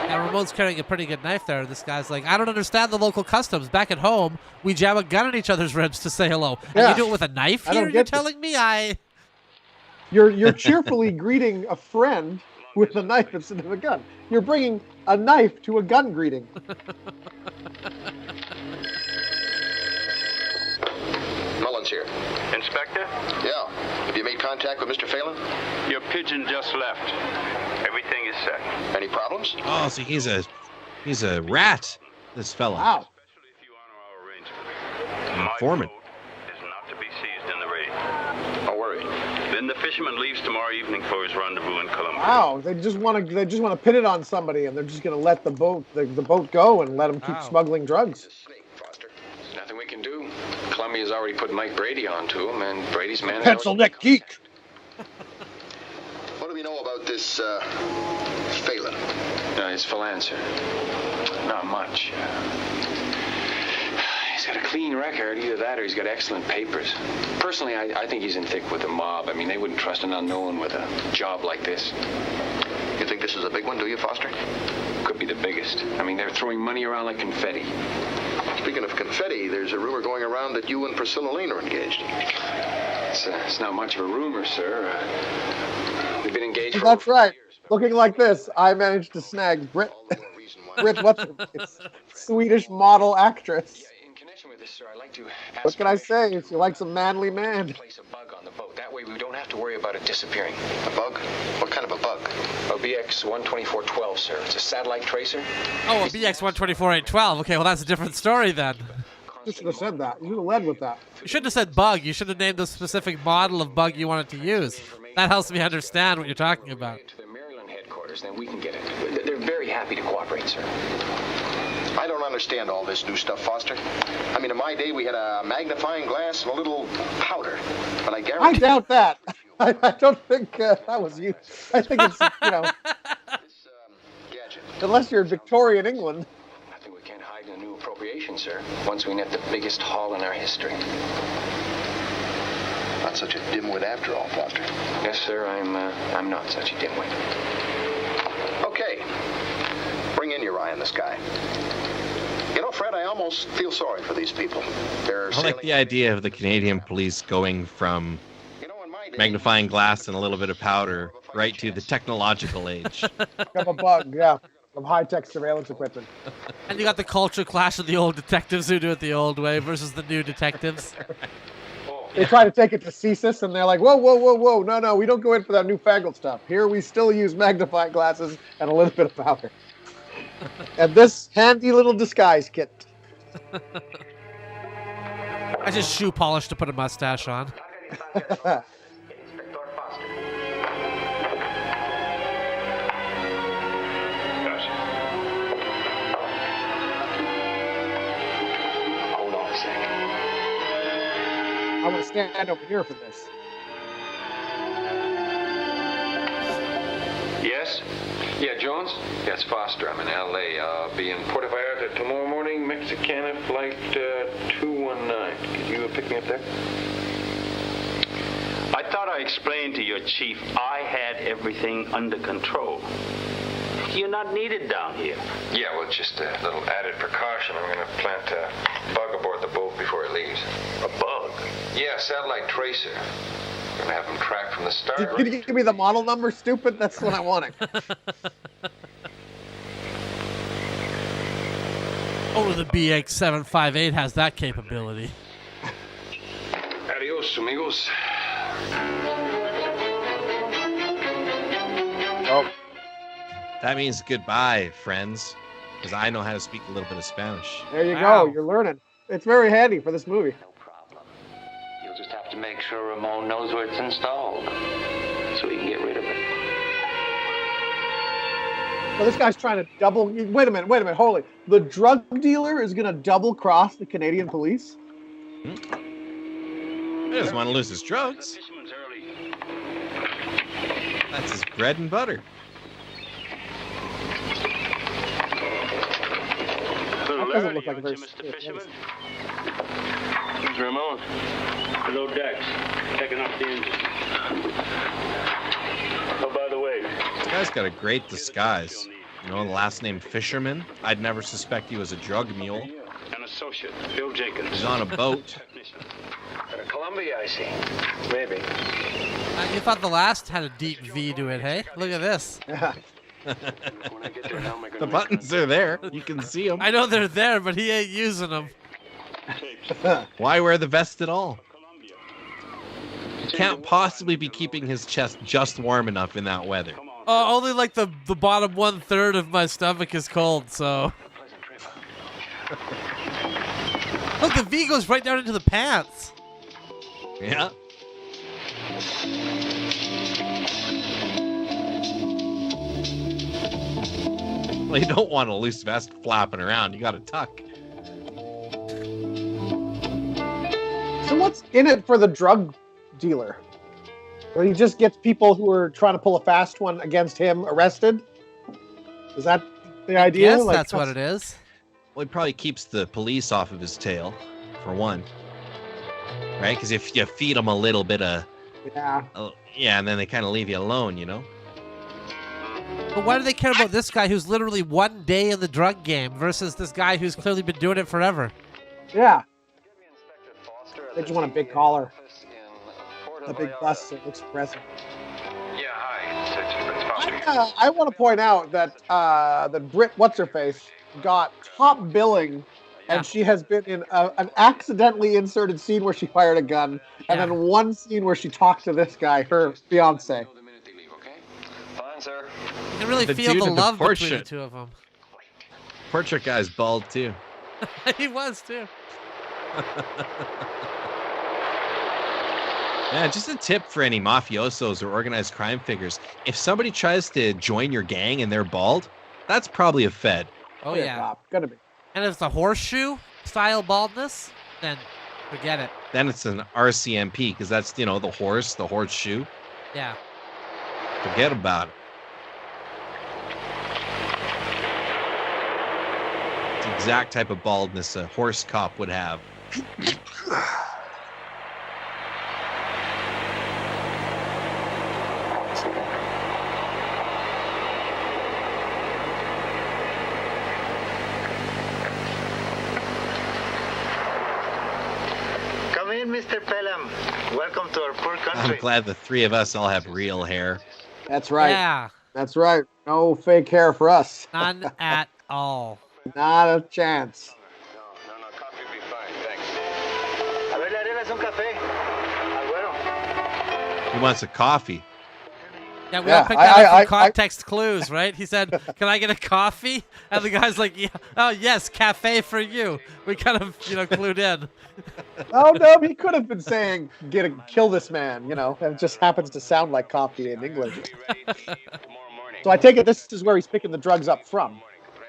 S7: Now, Ramon's carrying a pretty good knife there. This guy's like, I don't understand the local customs. Back at home, we jam a gun in each other's ribs to say hello. And you do it with a knife here? You're telling me
S9: You're cheerfully greeting a friend with a knife instead of a gun. You're bringing a knife to a gun greeting.
S11: Mullins here.
S2: Inspector?
S11: Yeah. Have you made contact with Mr. Phelan?
S2: Your pigeon just left. Everything is set.
S11: Any problems?
S8: Oh, so he's a rat, this fella.
S9: Wow.
S8: Informant.
S2: Is not to be seized in the raid.
S11: Don't worry.
S2: Then the fisherman leaves tomorrow evening for his rendezvous in Columbia.
S9: Wow, they just want to pin it on somebody, and they're just going to let the boat go and let them keep smuggling drugs.
S10: Nothing we can do. Columbia's already put Mike Brady onto him, and Brady's man.
S9: Pencil neck geek.
S11: What do we know about this Phelan?
S10: It's Phelan, sir. Not much. He's got a clean record, either that or he's got excellent papers. Personally, I think he's in thick with the mob. I mean, they wouldn't trust an unknown with a job like this.
S11: You think this is a big one, do you, Foster?
S10: Could be the biggest. I mean, they're throwing money around like confetti.
S11: Speaking of confetti, there's a rumor going around that you and Priscilla Lane are engaged.
S10: It's not much of a rumor, sir. We've been engaged for
S9: That's right. Looking like this, I managed to snag Brit, what's her face? Swedish model actress.
S10: In connection with this, sir, I'd like to ask
S9: What can I say? If you like some manly man.
S10: place a bug on the boat. That way we don't have to worry about it disappearing.
S11: A bug? What kind of a bug?
S10: A BX-12412, sir. It's a satellite tracer.
S7: Oh, a BX-124-812. Okay, well, that's a different story then.
S9: You should have said that. You should have led with that.
S7: You shouldn't have said bug. You should have named the specific model of bug you wanted to use. That helps me understand what you're talking about.
S10: To the Maryland headquarters, then we can get it. They're very happy to cooperate, sir.
S11: I don't understand all this new stuff, Foster. I mean, in my day, we had a magnifying glass and a little powder. But I guarantee...
S9: I doubt that. I don't think that was you. I think it's, unless you're in Victorian England.
S10: I think we can't hide in a new appropriation, sir, once we net the biggest haul in our history.
S11: Not such a dimwit after all, Foster.
S10: Yes, sir, I'm not such a dimwit.
S11: Okay. Bring in your eye in the sky. You know, Fred, I almost feel sorry for these people. They're
S8: I like the idea of the Canadian police going from magnifying glass and a little bit of powder right to the technological age.
S9: Of a bug, yeah. Of high-tech surveillance equipment.
S7: And you got the culture clash of the old detectives who do it the old way versus the new detectives.
S9: They try to take it to CSIS, and they're like, whoa, whoa, whoa, whoa, no, we don't go in for that newfangled stuff. Here we still use magnifying glasses and a little bit of powder. And this handy little disguise kit.
S7: I just shoe polish to put a mustache on.
S9: I want to stand over here for this.
S10: Yes? Yeah, Jones? Yeah, it's Foster. I'm in L.A. I'll be in Puerto Vallarta tomorrow morning, Mexicana flight 219. Could you pick me up there?
S2: I thought I explained to your chief I had everything under control. You're not needed down here.
S10: Yeah, well, just a little added precaution. I'm going to plant a bug aboard the boat before it leaves.
S2: A bug?
S10: Yeah, satellite tracer. Going to have them tracked from the start.
S9: Can you give me the model number, stupid? That's what I wanted.
S7: Oh, the BX758 has that capability.
S10: Adios, amigos.
S9: Oh.
S8: That means goodbye, friends, because I know how to speak a little bit of Spanish.
S9: There you go. You're learning. It's very handy for this movie.
S2: No problem. You'll just have to make sure Ramon knows where it's installed, so he can get rid of it.
S9: Well, this guy's trying to double. Wait a minute. Holy. The drug dealer is going to double cross the Canadian police?
S8: He doesn't want to lose his drugs. That's his bread and butter.
S9: That doesn't look like a very
S2: Mr. Fisherman. Who's Ramon? Hello, Dex. Checking up the engine. Oh, by the way,
S8: This guy's got a great disguise. You know, the last name Fisherman. I'd never suspect he was a drug mule.
S2: an associate, Bill Jenkins.
S8: He's on a boat.
S10: Columbia, I see. Maybe.
S7: You thought the last had a deep V to it, hey? Look at this.
S8: The buttons are there. You can see them.
S7: I know they're there, but he ain't using them.
S8: Why wear the vest at all? He can't possibly be keeping his chest just warm enough in that weather.
S7: Only like the bottom 1/3 of my stomach is cold, so. Look, the V goes right down into the pants.
S8: Yeah. Well, you don't want a loose vest flapping around. You got to tuck.
S9: So what's in it for the drug dealer? Or he just gets people who are trying to pull a fast one against him arrested? Is that the idea?
S7: Yes, that's what it is.
S8: Well, he probably keeps the police off of his tail, for one. Right? Because if you feed them a little bit of...
S9: Yeah.
S8: Yeah, and then they kind of leave you alone, you know?
S7: But why do they care about this guy who's literally one day in the drug game versus this guy who's clearly been doing it forever?
S9: Yeah. They just want a big collar. A big bust that looks impressive.
S10: Yeah, hi.
S9: I want to point out that that Britt What's-Her-Face got top billing, and she has been in an accidentally inserted scene where she fired a gun, and then one scene where she talked to this guy, her fiance.
S10: Fine, sir.
S7: You can really feel the love between the two of them.
S8: Portrait guy's bald, too.
S7: He was, too.
S8: Yeah, just a tip for any mafiosos or organized crime figures. If somebody tries to join your gang and they're bald, that's probably a fed.
S7: Oh, yeah.
S9: Gotta be.
S7: And if it's a horseshoe style baldness, then forget it.
S8: Then it's an RCMP, because that's, you know, the horseshoe.
S7: Yeah.
S8: Forget about it. It's the exact type of baldness a horse cop would have.
S14: Come in, Mr. Pelham. Welcome to our poor country.
S8: I'm glad the three of us all have real hair.
S9: That's right.
S7: Yeah.
S9: That's right. No fake hair for us.
S7: None at all.
S9: Not a chance.
S10: No, coffee would be fine, thanks.
S14: A ver, le harías un café. Al güero.
S8: He wants a coffee.
S7: Yeah, we all picked that up from context clues, right? He said, "Can I get a coffee?" And the guy's like, "Yeah, oh yes, cafe for you." We kind of, clued in.
S9: Oh no, he could have been saying, kill this man." It just happens to sound like coffee in English. So I take it this is where he's picking the drugs up from.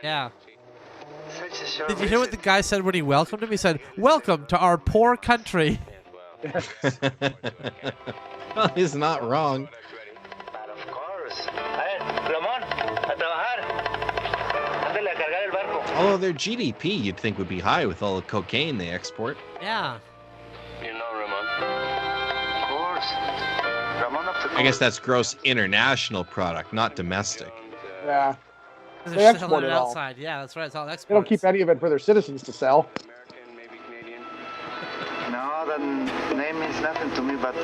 S7: Yeah. Did you hear what the guy said when he welcomed him? He said, "Welcome to our poor country."
S8: Well, he's not wrong. Although their GDP, you'd think, would be high with all the cocaine they export.
S7: Yeah.
S10: You know, Ramon. Of course. Ramon, of course.
S8: I guess that's gross international product, not domestic.
S9: Yeah.
S7: They export it outside. Yeah, that's right. It's all export.
S9: They don't keep any of it for their citizens to sell.
S14: No, that name means nothing to me, but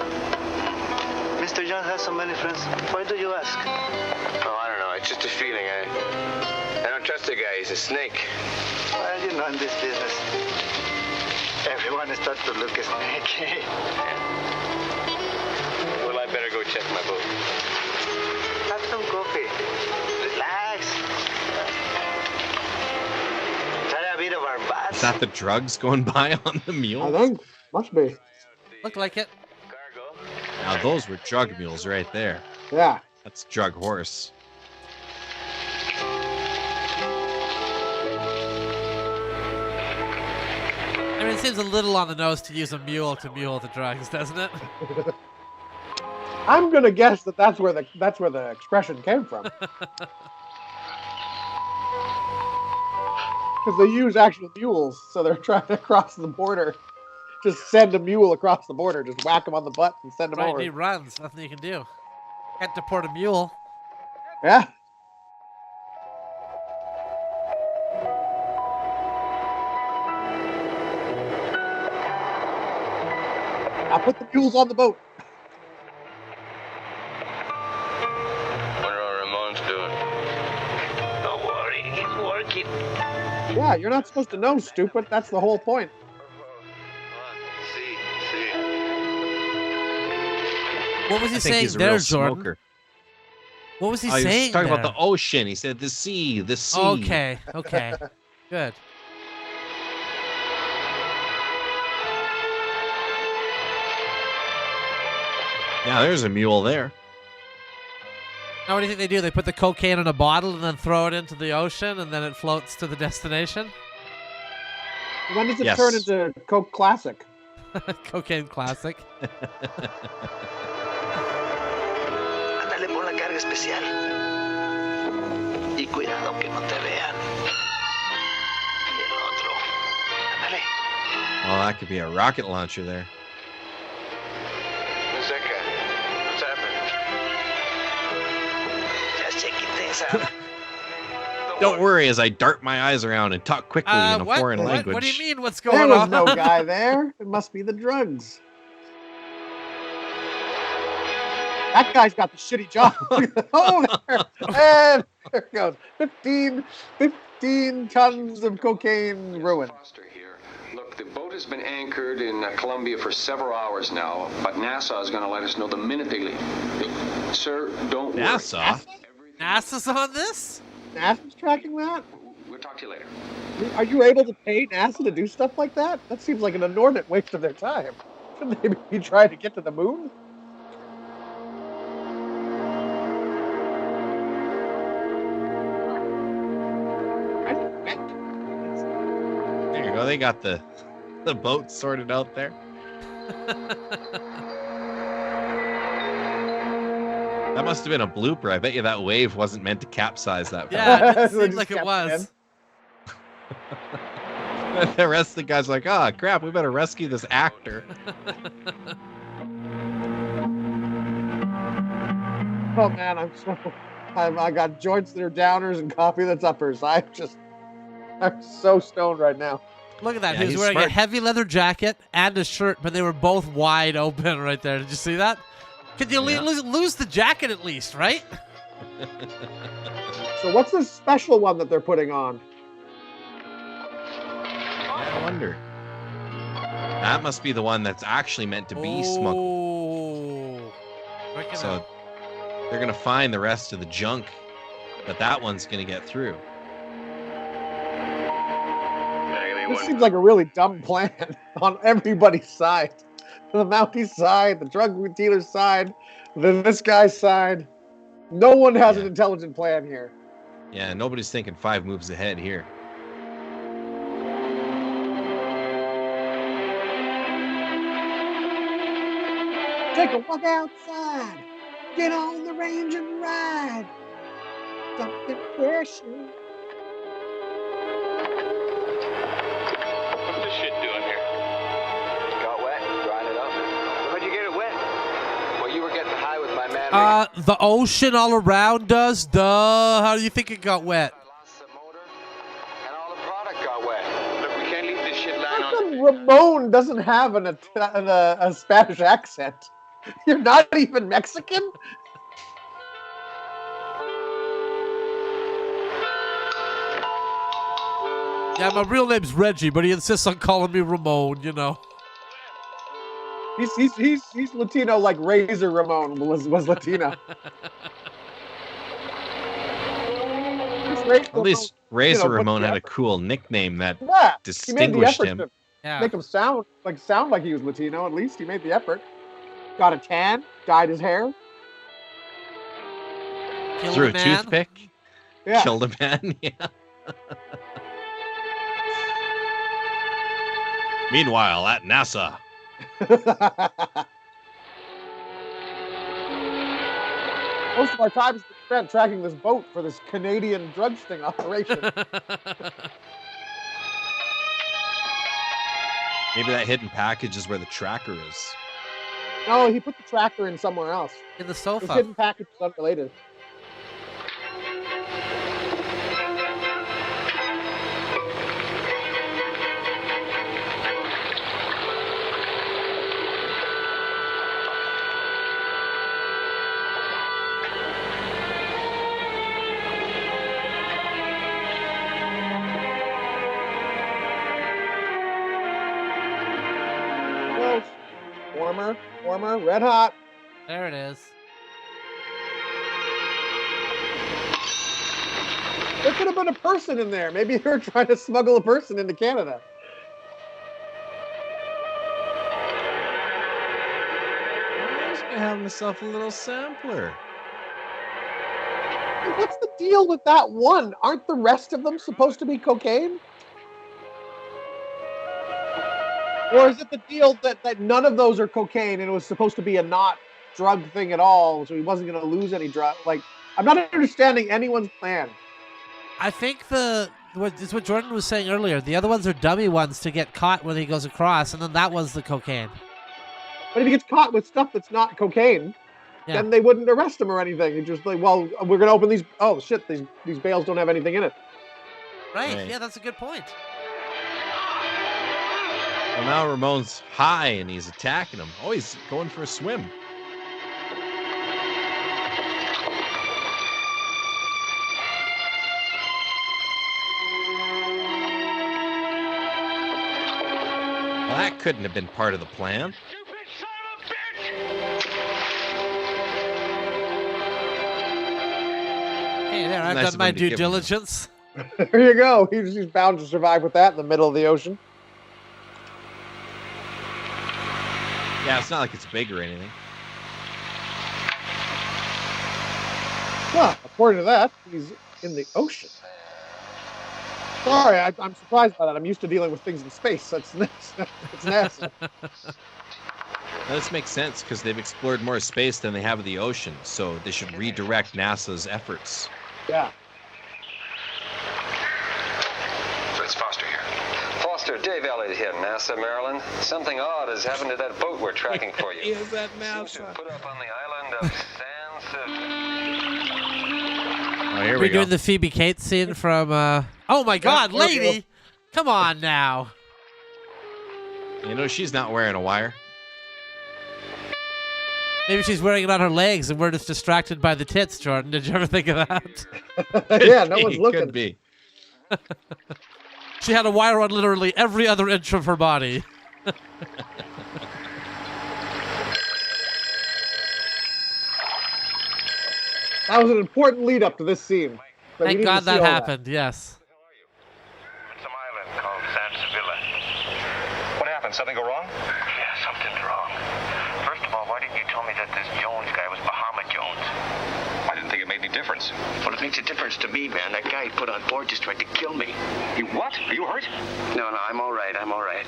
S14: Mr. Jones has so many friends. Why do you ask?
S10: Oh, I don't know. It's just a feeling. I don't trust the guy. He's a snake.
S14: Well, in this business, everyone starts to look a snake.
S10: Well, I better go check my boat.
S14: Have some coffee. Relax. Try a bit of our butts.
S8: Is that the drugs going by on the mule?
S9: I think. Must be.
S7: Look like it.
S8: Now, those were drug mules right there.
S9: Yeah.
S8: That's drug horse.
S7: I mean, it seems a little on the nose to use a mule to mule the drugs, doesn't it?
S9: I'm gonna guess that's where the expression came from. Because they use actual mules, so they're trying to cross the border. Just send a mule across the border. Just whack him on the butt and send him over.
S7: He runs. Nothing you can do. Can't deport a mule.
S9: Yeah. I'll put the mules on the boat.
S10: Wonder what Ramon's doing. Don't worry, he's working.
S9: Yeah, you're not supposed to know, stupid. That's the whole point.
S7: What was he saying
S8: he's a
S7: there,
S8: real
S7: Jordan?
S8: smoker.
S7: What was he
S8: He
S7: saying
S8: was talking
S7: there?
S8: about the ocean. He said the sea, the sea.
S7: Okay, good.
S8: Yeah, there's a mule there.
S7: Now, what do you think they do? They put the cocaine in a bottle and then throw it into the ocean, and then it floats to the destination?
S9: When does it turn into Coke Classic?
S7: Cocaine Classic.
S14: Ándale por la carga especial. Y cuidado que no te vean. Y el otro. Ándale.
S8: Well, that could be a rocket launcher there.
S10: What's that guy? What's happening?
S14: Just checking things out.
S8: Don't worry as I dart my eyes around and talk quickly in a foreign language.
S7: What do you mean? What's going
S9: There was
S7: on?
S9: no guy there. It must be the drugs. That guy's got the shitty job. Oh, there. And there it goes. 15 tons of cocaine ruined.
S15: Look, the boat has been anchored in Colombia for several hours now, but NASA is going to let us know the minute they leave. Sir, don't worry.
S8: NASA?
S7: NASA's on this?
S9: NASA's tracking that?
S15: We'll talk to you later.
S9: Are you able to pay NASA to do stuff like that? That seems like an inordinate waste of their time. Shouldn't they be trying to get to the moon?
S8: There you go. They got the boat sorted out there. That must have been a blooper. I bet you that wave wasn't meant to capsize that.
S7: Yeah, it didn't seem like it was.
S8: The rest of the guys are like, oh, crap, we better rescue this actor.
S9: Oh, man, I got joints that are downers and coffee that's uppers. I'm so stoned right now.
S7: Look at that.
S8: Yeah,
S7: he was
S8: he's
S7: wearing
S8: smart.
S7: a heavy leather jacket and a shirt, but they were both wide open right there. Did you see that? Could you lose the jacket at least, right?
S9: So what's this special one that they're putting on?
S8: I wonder. That must be the one that's actually meant to be smuggled.
S7: Oh.
S8: So They're gonna find the rest of the junk, but that one's gonna get through.
S9: This seems like a really dumb plan on everybody's side. The Mountie side, the drug dealer's side, this guy's side. No one has an intelligent plan here.
S8: Yeah, nobody's thinking 5 moves ahead here.
S9: Take a walk outside. Get on the range and ride. Something precious.
S10: What's this shit doing here?
S14: Got wet, dried it up. How'd you get it wet? Well, you were getting high with my man.
S7: The ocean all around us. Duh. How do you think it got wet?
S14: And all the product got wet.
S10: Look, we can't leave this shit lying
S9: How
S10: on.
S9: come Ramon doesn't have a Spanish accent? You're not even Mexican?
S7: Yeah, my real name's Reggie, but he insists on calling me Ramon, you know.
S9: He's Latino like Razor Ramon was Latino.
S8: At least Razor Ramon had a cool nickname that distinguished him.
S9: Make him sound like he was Latino. At least he made the effort. Got a tan, dyed his hair.
S8: Threw a toothpick.
S9: Yeah.
S8: Killed a man. Yeah. Meanwhile, at NASA.
S9: Most of our time is spent tracking this boat for this Canadian drug sting operation.
S8: Maybe that hidden package is where the tracker is.
S9: No, he put the tracker in somewhere else.
S7: In the sofa.
S9: This hidden package is unrelated. Warmer, red hot.
S7: There it is.
S9: There could have been a person in there. Maybe they were trying to smuggle a person into Canada.
S8: I'm just gonna have myself a little sampler.
S9: What's the deal with that one? Aren't the rest of them supposed to be cocaine? Or is it the deal that none of those are cocaine and it was supposed to be a not drug thing at all, so he wasn't going to lose any drug? Like, I'm not understanding anyone's plan.
S7: I think it's what Jordan was saying earlier. The other ones are dummy ones to get caught when he goes across, and then that was the cocaine.
S9: But if he gets caught with stuff that's not cocaine, then they wouldn't arrest him or anything. It's just like, well, we're going to open these. Oh, shit, these bales don't have anything in it.
S7: Right. Yeah, that's a good point.
S8: Well, now Ramon's high and he's attacking him. Oh, he's going for a swim. Well, that couldn't have been part of the plan.
S7: Hey, there, I've done my due diligence.
S9: There you go. He's bound to survive with that in the middle of the ocean.
S8: Yeah, it's not like it's big or anything.
S9: Well, according to that, he's in the ocean. Sorry, I'm surprised by that. I'm used to dealing with things in space. It's NASA.
S8: This makes sense because they've explored more space than they have of the ocean, so they should redirect NASA's efforts.
S9: Yeah.
S10: So it's Foster here.
S2: Foster, Dave Elliott here, NASA, Maryland. Something odd has happened to that boat we're tracking for you.
S8: Is that NASA?
S2: Put up on the island of San
S8: Oh, here
S7: We're
S8: we go.
S7: doing the Phoebe Cates scene from, oh my god, lady! Come on now.
S8: You know, she's not wearing a wire.
S7: Maybe she's wearing it on her legs and we're just distracted by the tits, Jordan. Did you ever think of that?
S9: Yeah, no one's looking.
S8: Could be.
S7: She had a wire on literally every other inch of her body.
S9: That was an important lead up to this scene.
S7: Thank God that happened. Yes.
S16: Some island called San Sevilla. What happened? Something go wrong? Yeah, something's wrong. First of all, why didn't you tell me that this Jones guy was Bahama Jones?
S2: I didn't think it made any difference.
S11: Well, it makes a difference to me, man. That guy he put on board just tried to kill me.
S2: You what? Are you hurt?
S11: No, I'm all right. I'm all right.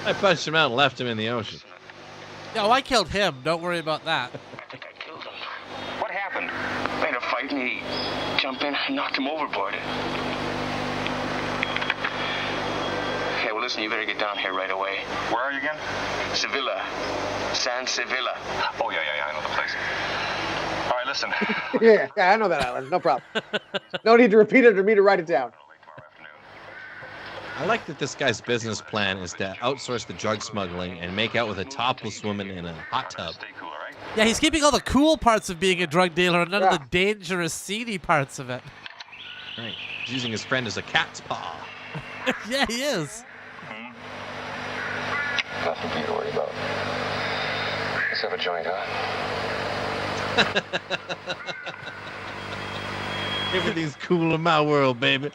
S8: I punched him out and left him in the ocean.
S7: No, I killed him. Don't worry about that.
S11: I think I killed him.
S2: What happened?
S11: Made a fight and he jumped in and knocked him overboard. Okay, well, listen, you better get down here right away.
S2: Where are you again?
S11: Sevilla. San Sevilla.
S2: Oh, yeah, I know the place. All right, listen.
S9: Yeah, I know that island. No problem. No need to repeat it or me to write it down.
S8: I like that this guy's business plan is to outsource the drug smuggling and make out with a topless woman in a hot tub.
S7: Yeah, he's keeping all the cool parts of being a drug dealer and none of the dangerous, seedy parts of it.
S8: Right. He's using his friend as a cat's paw.
S7: Yeah, he is.
S10: Nothing for you to worry about. Let's have a joint, huh?
S8: Everything's cool in my world, baby.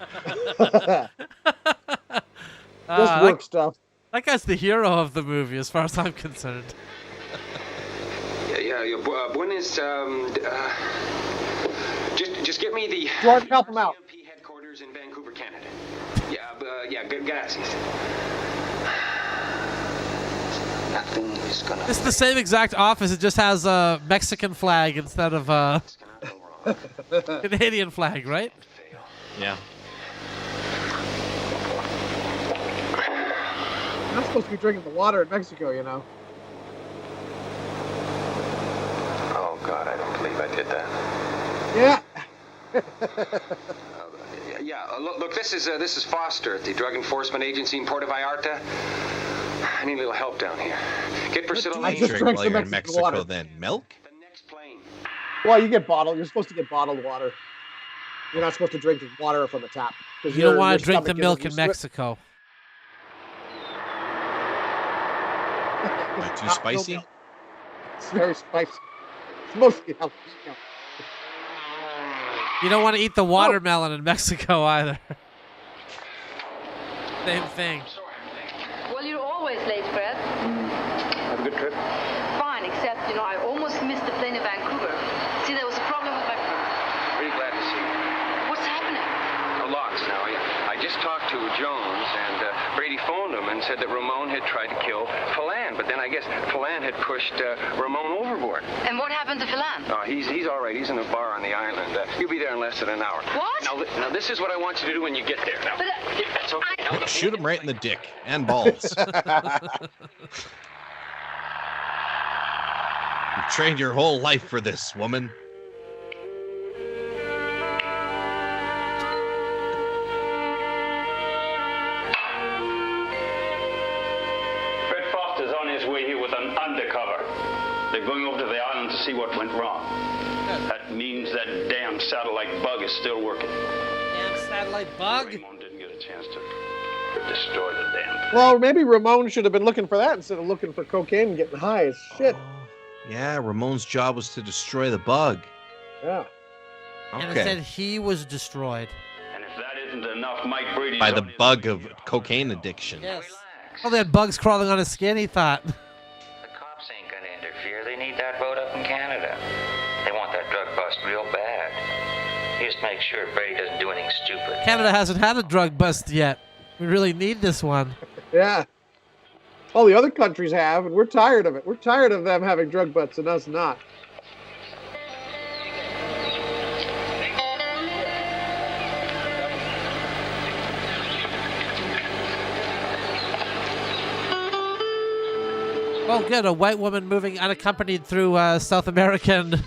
S9: Just work stuff.
S7: That guy's the hero of the movie, as far as I'm concerned.
S15: Yeah. Buenas. Just get me the
S9: George, help him out.
S15: CMP headquarters in Vancouver, Canada. Yeah. Gracias. Nothing is gonna.
S7: It's the same exact office. It just has a Mexican flag instead of a Canadian flag, right?
S8: Yeah.
S9: You're not supposed to be drinking the water in Mexico, you know.
S10: Oh, God, I don't believe I did that.
S9: Yeah.
S15: Look. This is Foster at the Drug Enforcement Agency in Puerto Vallarta. I need a little help down here. Get Priscilla.
S8: What do you drink while you're in Mexico then? Milk?
S9: Well, you get bottled. You're supposed to get bottled water. You're not supposed to drink water from the tap.
S7: You don't want to drink the milk in Mexico.
S8: Too spicy?
S9: It's very spicy. It's mostly healthy.
S7: You don't want to eat the watermelon in Mexico either. Same thing.
S13: Well, you're always late, Fred.
S10: Have a good trip.
S13: Fine, except, I almost missed the plane in Vancouver. See, there was a problem with my...
S15: Pretty glad to see you.
S13: What's happening?
S15: Lots now. I just talked to Jones, and Brady phoned him and said that Ramon had tried to kill Phelan, but then I guess Phelan had pushed Ramon overboard.
S13: And what happened to Phelan?
S15: He's all right. He's in a bar on the island. You'll be there in less than an hour.
S13: What?
S15: Now this is what I want you to do when you get there. Now, that's okay. Now,
S8: Shoot him right in the dick and balls. You've trained your whole life for this, woman.
S2: Fred Foster's on his way here with an undercover. They're going over to the island to see what went wrong. That means that damn satellite bug is still working.
S7: Damn satellite bug?
S2: Ramon didn't get a chance to destroy the damn thing.
S9: Well, maybe Ramon should have been looking for that instead of looking for cocaine and getting high as shit.
S8: Yeah, Ramon's job was to destroy the bug.
S9: Yeah.
S7: And it
S8: Okay.
S7: said he was destroyed.
S2: And if that isn't enough, Mike Brady's
S8: By the
S2: on his
S8: bug of cocaine addiction.
S7: Yes. Oh, they had bugs crawling on his skin, he thought.
S17: The cops ain't gonna interfere. They need that boat up in Canada. They want that drug bust real bad. You just make sure Brady doesn't do anything stupid.
S7: Canada hasn't had a drug bust yet. We really need this one.
S9: Yeah. All the other countries have, and we're tired of it. We're tired of them having drug butts and us not.
S7: Oh, good. A white woman moving unaccompanied through South American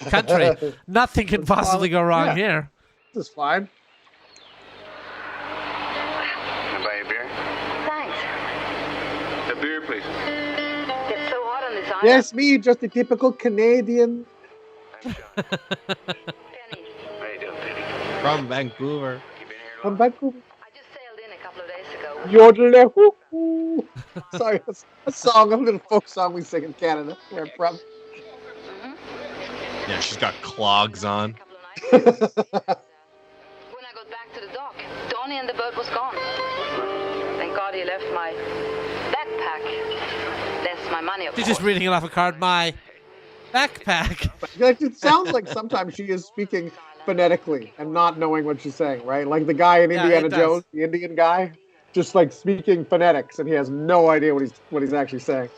S7: country. Nothing can possibly go wrong here.
S9: This is fine.
S10: Can I buy you a beer?
S13: Thanks.
S10: A beer, please.
S13: It's so hot on this island.
S9: Yes, me, just a typical Canadian.
S10: How you doing, Penny?
S8: From Vancouver.
S9: From Vancouver.
S13: I just sailed in a couple of days ago.
S9: Yodel, hoo, hoo. Sorry, that's a song, a little folk song we sing in Canada, where I'm from.
S8: Yeah, she's got clogs on.
S13: When I got back to the dock, Donnie and the boat was gone. Thank God he left my backpack. That's my money, of
S7: She's
S13: course.
S7: just reading it off a card. My backpack.
S9: It sounds like sometimes she is speaking phonetically and not knowing what she's saying, right? Like the guy in Indiana Jones, the Indian guy, just like speaking phonetics, and he has no idea what he's actually saying.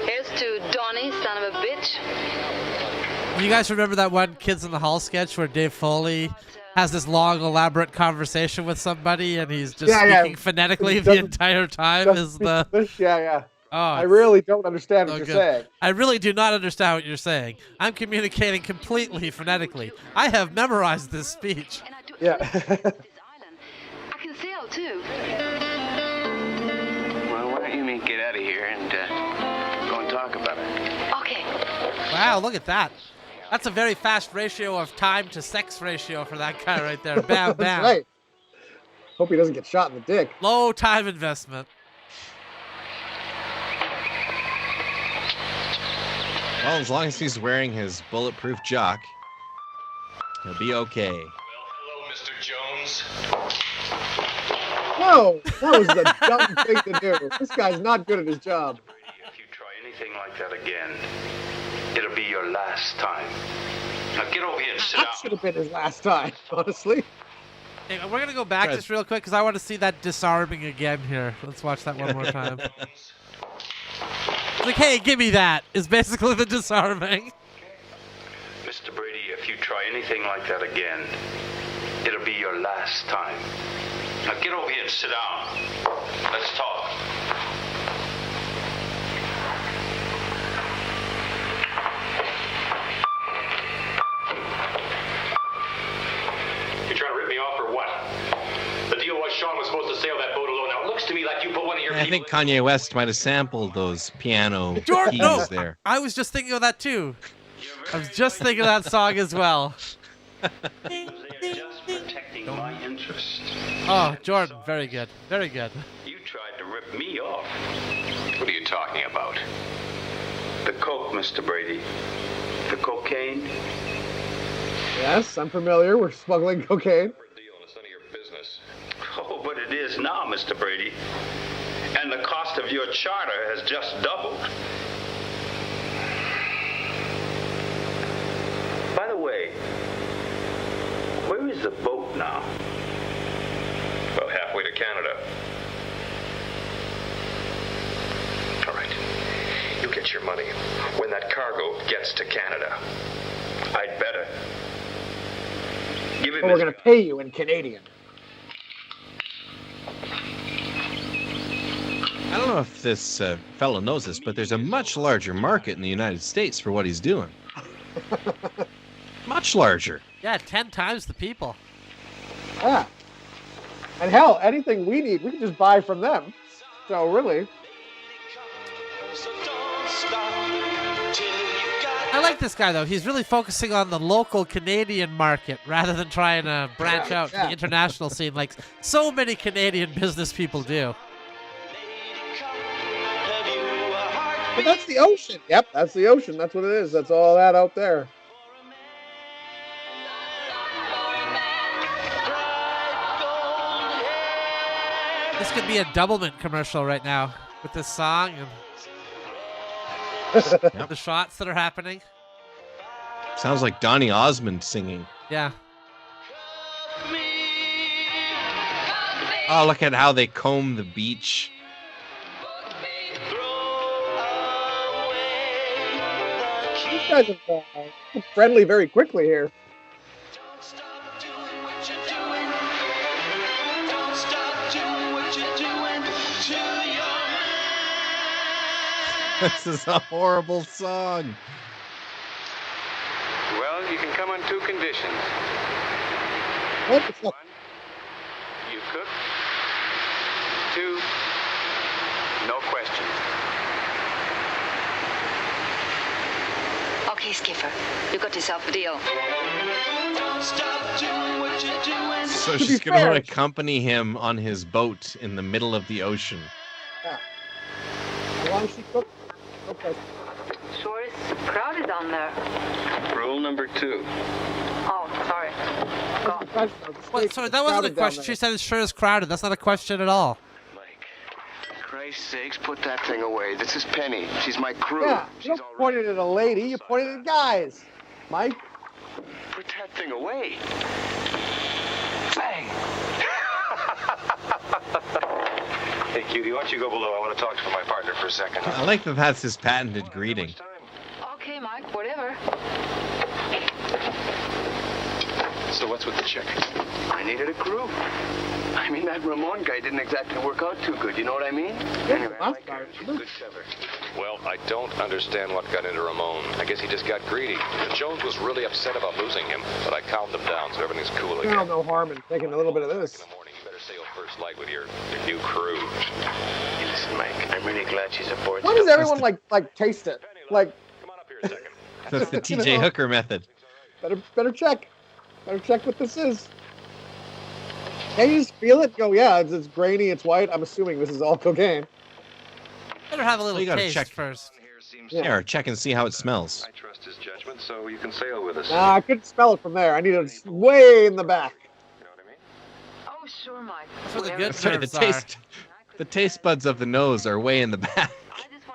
S13: Here's to Donnie, son of a bitch.
S7: You guys remember that one Kids in the Hall sketch where Dave Foley has this long, elaborate conversation with somebody, and he's just speaking phonetically the entire time?
S9: Yeah.
S7: Oh,
S9: I really don't understand what you're
S7: good.
S9: saying.
S7: I really do not understand what you're saying. I'm communicating completely phonetically. I have memorized this speech.
S9: Yeah.
S13: I can sail too.
S15: Well, why don't you get out of here and go and talk about it?
S13: Okay.
S7: Wow, look at that. That's a very fast ratio of time to sex ratio for that guy right there. Bam, bam.
S9: That's right. Hope he doesn't get shot in the dick.
S7: Low time investment.
S8: Well, as long as he's wearing his bulletproof jock, he'll be okay.
S16: Well, hello, Mr. Jones.
S9: No, that was the dumb thing to do. This guy's not good at his job.
S2: If you try anything like that again, it'll be your last time. Now get over here and sit
S9: That
S2: down.
S9: should have been his last time, honestly.
S7: Hey, we're going to go back just real quick because I want to see that disarming again here. Let's watch that one more time. It's like, hey, give me that, is basically the disarming.
S2: Mr. Brady, if you try anything like that again, it'll be your last time. Now get over here and sit down. Let's talk.
S16: You trying to rip me off or what? The deal was Sean was supposed to sail that boat alone. Now it looks to me like you put one of your
S8: I think Kanye West might have sampled those piano keys there.
S7: I was just thinking of that too. I was just thinking of that song as well.
S2: They are just protecting my interest.
S7: Oh, Jordan, very good. Very good.
S2: You tried to rip me off.
S16: What are you talking about?
S2: The coke, Mr. Brady. The cocaine.
S9: Yes, I'm familiar. We're smuggling cocaine.
S2: Oh, but it is now, Mr. Brady. And the cost of your charter has just doubled. By the way, where is the boat now?
S16: Well, halfway to Canada. All right. You get your money when that cargo gets to Canada.
S2: I'd better. Give it.
S9: But we're going to pay you in Canadian.
S8: I don't know if this fellow knows this, but there's a much larger market in the United States for what he's doing. Much larger.
S7: Yeah, 10 times the people.
S9: Yeah. And hell, anything we need, we can just buy from them. So really.
S7: I like this guy, though. He's really focusing on the local Canadian market rather than trying to branch out to the international scene like so many Canadian business people do.
S9: But that's the ocean. Yep, that's the ocean. That's what it is. That's all that out there.
S7: This could be a Doublemint commercial right now with this song and the shots that are happening.
S8: Sounds like Donny Osmond singing.
S7: Yeah.
S8: Oh, look at how they comb the beach.
S9: These guys are friendly very quickly here.
S8: This is a horrible song.
S15: Well, you can come on 2 conditions.
S9: What the fuck?
S15: 1, you cook. 2, no questions.
S13: Okay, Skipper, you got yourself a deal.
S8: So she's going to accompany him on his boat in the middle of the ocean.
S9: Yeah. As long as she cooks, no question.
S13: Sure is crowded down there.
S10: Rule number 2.
S13: Oh, sorry. Go.
S7: What? Sorry, that wasn't a question. She said it sure is crowded. That's not a question at all.
S11: For Christ's sakes, put that thing away. This is Penny. She's my crew.
S9: Yeah, you don't point it at a lady. You point it at guys. Mike?
S10: Put that thing away. Bang!
S16: Hey, cutie, why don't you go below? I want to talk to my partner for a second.
S8: I like that that's his patented greeting.
S13: Okay, Mike, whatever.
S10: So what's with the chick?
S11: I needed a crew. I mean, that Ramon guy didn't exactly work out too good. You know what I mean? Anyway, I like her. She's a good cover.
S16: Well, I don't understand what got into Ramon. I guess he just got greedy. Jones was really upset about losing him, but I calmed him down so everything's cool again.
S9: Well, no harm in taking a little bit of this.
S16: You better sail first light with your new crew.
S11: Listen, Mike, I'm really glad she supports
S9: Why does everyone like taste it? Like,
S8: That's the TJ Hooker method.
S9: better check. Better check what this is. Can you just feel it? Go, yeah, it's grainy, it's white. I'm assuming this is all cocaine.
S7: Better have a little
S8: you gotta
S7: taste
S8: check
S7: first.
S8: Yeah, or check and see how it smells.
S16: I trust his judgment, so you can sail with us.
S9: Nah, I couldn't smell it from there. I need it way in the back.
S13: Oh, sure, Mike.
S7: That's where the good
S8: Sorry, the
S7: nerves are.
S8: the taste buds of the nose are way in the back.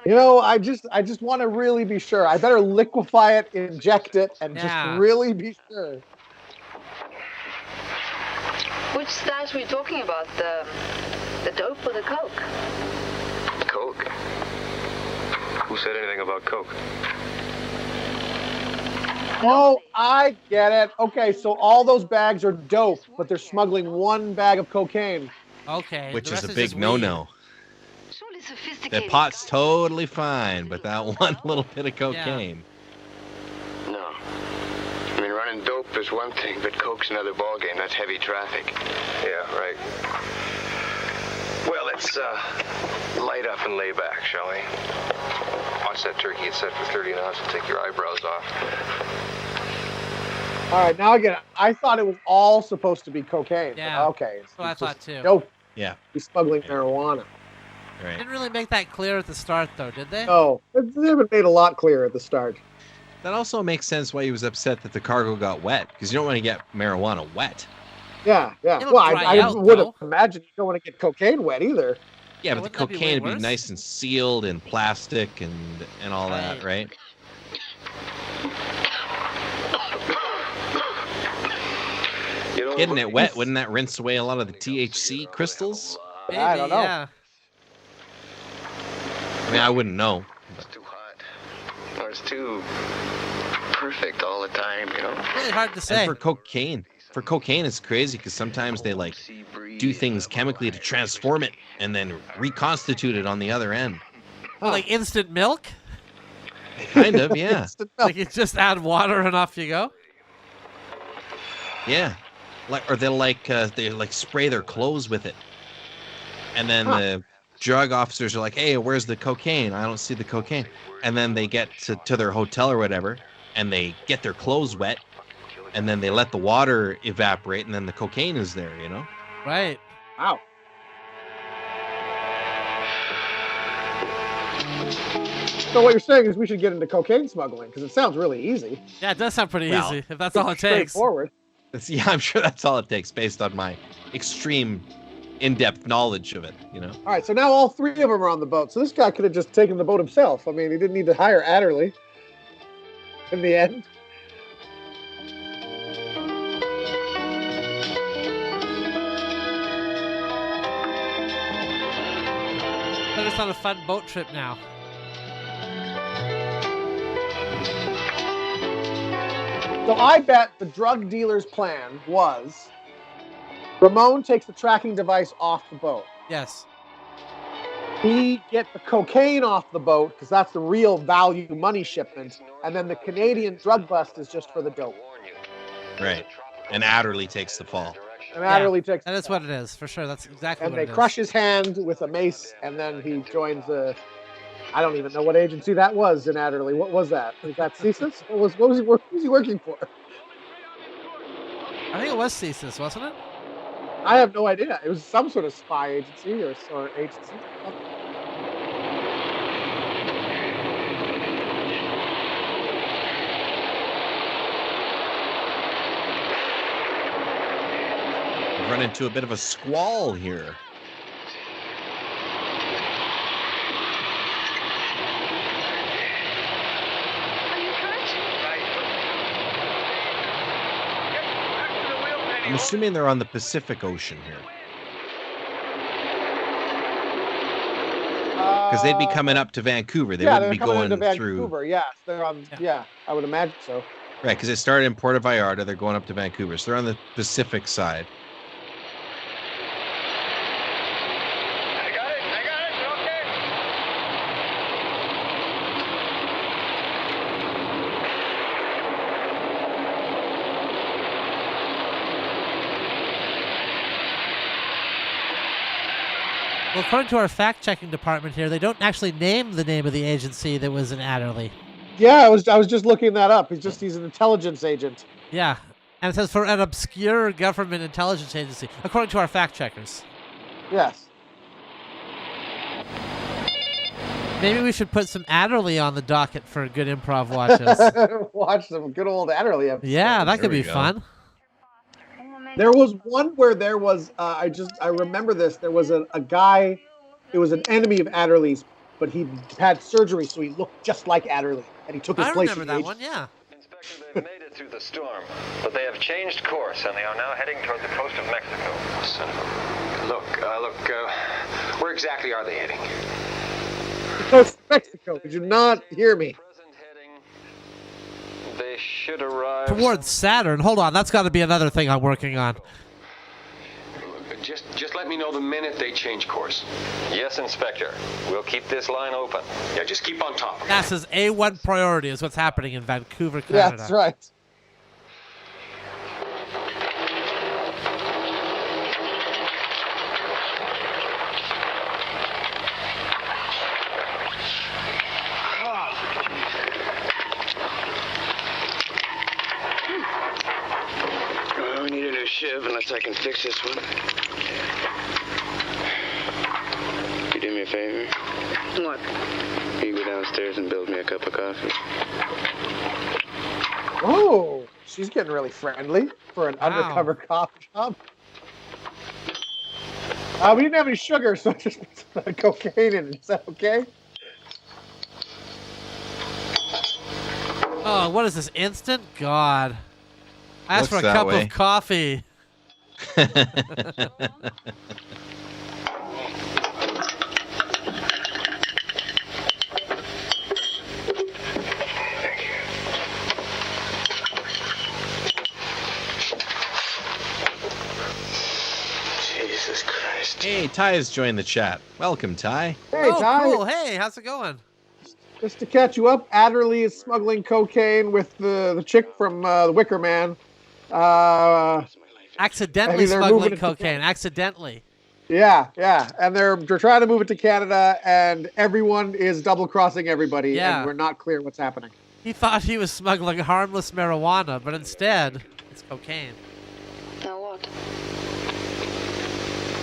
S9: You know, I just want to really be sure. I better liquefy it, inject it, and just really be sure.
S13: Which stash were you talking about? The dope or the coke?
S16: Coke? Who said anything about coke?
S9: Oh, I get it. Okay, so all those bags are dope, but they're smuggling one bag of cocaine.
S7: Okay.
S8: Which is a big no-no. The pot's totally fine, but that one little bit of cocaine.
S11: No. I mean, running dope is one thing, but coke's another ballgame. That's heavy traffic.
S16: Yeah, right. Well, let's light up and lay back, shall we? Watch that turkey. It's set for 30 knots. It'll take your eyebrows off.
S9: All right, now again, I thought it was all supposed to be cocaine.
S7: Yeah.
S9: Okay.
S7: That's what I thought too.
S9: Dope.
S8: Yeah.
S9: He's smuggling marijuana.
S8: Right.
S7: Didn't really make that clear at the start, though, did they?
S9: No, they haven't made a lot clearer at the start.
S8: That also makes sense why he was upset that the cargo got wet, because you don't want to get marijuana wet.
S9: Yeah, yeah.
S7: It'll
S9: Well,
S7: dry
S9: I
S7: out,
S9: would
S7: though.
S9: imagine you don't want to get cocaine wet either.
S8: Yeah, but the
S7: wouldn't that be way
S8: cocaine would be
S7: worse?
S8: nice and sealed in plastic and all that, right?
S10: You know,
S8: Getting it wet, wouldn't that rinse away a lot of the THC crystals?
S7: Maybe,
S9: I don't know.
S7: Yeah.
S8: I mean, I wouldn't know.
S11: It's too hot. Or it's too perfect all the time, you know?
S7: Really hard to
S8: And
S7: say.
S8: for cocaine, it's crazy because sometimes they like do things chemically to transform it and then reconstitute it on the other end.
S7: Oh, like instant milk?
S8: Kind of, yeah.
S7: Like you just add water and off you go?
S8: Yeah. Or they'll they spray their clothes with it. And then the drug officers are like, hey, where's the cocaine? I don't see the cocaine. And then they get to their hotel or whatever, and they get their clothes wet, and then they let the water evaporate, and then the cocaine is there, you know?
S7: Right.
S9: Wow. So what you're saying is we should get into cocaine smuggling, because it sounds really easy.
S7: Yeah, it does sound pretty
S8: Well,
S7: easy, if that's all it takes.
S9: Straightforward.
S8: Yeah, I'm sure that's all it takes based on my extreme in-depth knowledge of it, you know?
S9: All right, so now all three of them are on the boat. So this guy could have just taken the boat himself. I mean, he didn't need to hire Adderley in the end.
S7: But it's on a fun boat trip now.
S9: So I bet the drug dealer's plan was Ramon takes the tracking device off the boat.
S7: Yes.
S9: We get the cocaine off the boat because that's the real value money shipment. And then the Canadian drug bust is just for the dope.
S8: Right. And Adderley takes the fall.
S9: And Adderley takes
S7: That is what it is, for sure. That's exactly
S9: and
S7: what
S9: they
S7: it is.
S9: crush his hand with a mace, and then he joins the. I don't even know what agency that was in Adderley. What was that? Was that CSIS? What was he working for?
S7: I think it was CSIS, wasn't it?
S9: I have no idea. It was some sort of spy agency or agency.
S8: run into a bit of a squall here. I'm assuming they're on the Pacific Ocean here. Because they'd be coming up to Vancouver. They wouldn't be going
S9: into
S8: through.
S9: Vancouver. Yes, they're on. Yeah, I would imagine so.
S8: Right, because it started in Puerto Vallarta. They're going up to Vancouver. So they're on the Pacific side.
S7: Well, according to our fact-checking department here, they don't actually name the name of the agency that was in Adderley.
S9: Yeah, I was just looking that up. He's an intelligence agent.
S7: Yeah, and it says for an obscure government intelligence agency, according to our fact-checkers.
S9: Yes.
S7: Maybe we should put some Adderley on the docket for good improv watches.
S9: Watch some good old Adderley episodes.
S7: Yeah, that could be fun.
S9: There was one where there was, I remember this. There was a guy, it was an enemy of Adderley's, but he had surgery, so he looked just like Adderley, and he took his place.
S7: I remember that one, yeah.
S10: Inspector, they've made it through the storm, but they have changed course, and they are now heading toward the coast of Mexico. Son of a... Look, where exactly are they heading?
S9: The coast of Mexico. Did you not hear me?
S10: They should arrive
S7: Towards Saturn. Hold on, that's got to be another thing I'm working on.
S10: Just let me know the minute they change course. Yes, Inspector. We'll keep this line open. Yeah, just keep on top.
S7: NASA's A1 priority is what's happening in Vancouver, Canada.
S9: Yeah, that's right.
S15: We need a new shiv unless I can fix this one. You do me a favor? What? You go downstairs and build me a cup of coffee.
S9: Oh, she's getting really friendly for an undercover coffee shop. We didn't have any sugar, so I just put some cocaine in it. Is that okay?
S7: Oh, what is this, instant? God. I asked
S8: Looks
S7: for a cup
S8: that way.
S7: of coffee.
S15: Jesus Christ.
S8: Hey, Ty has joined the chat. Welcome, Ty.
S9: Hey, Ty.
S7: Cool. Hey, how's it going?
S9: Just to catch you up, Adderley is smuggling cocaine with the chick from The Wicker Man.
S7: Accidentally smuggling cocaine. Accidentally.
S9: Yeah, and they're trying to move it to Canada, and everyone is double-crossing everybody, and we're not clear what's happening.
S7: He thought he was smuggling harmless marijuana, but instead, it's cocaine.
S13: Now what?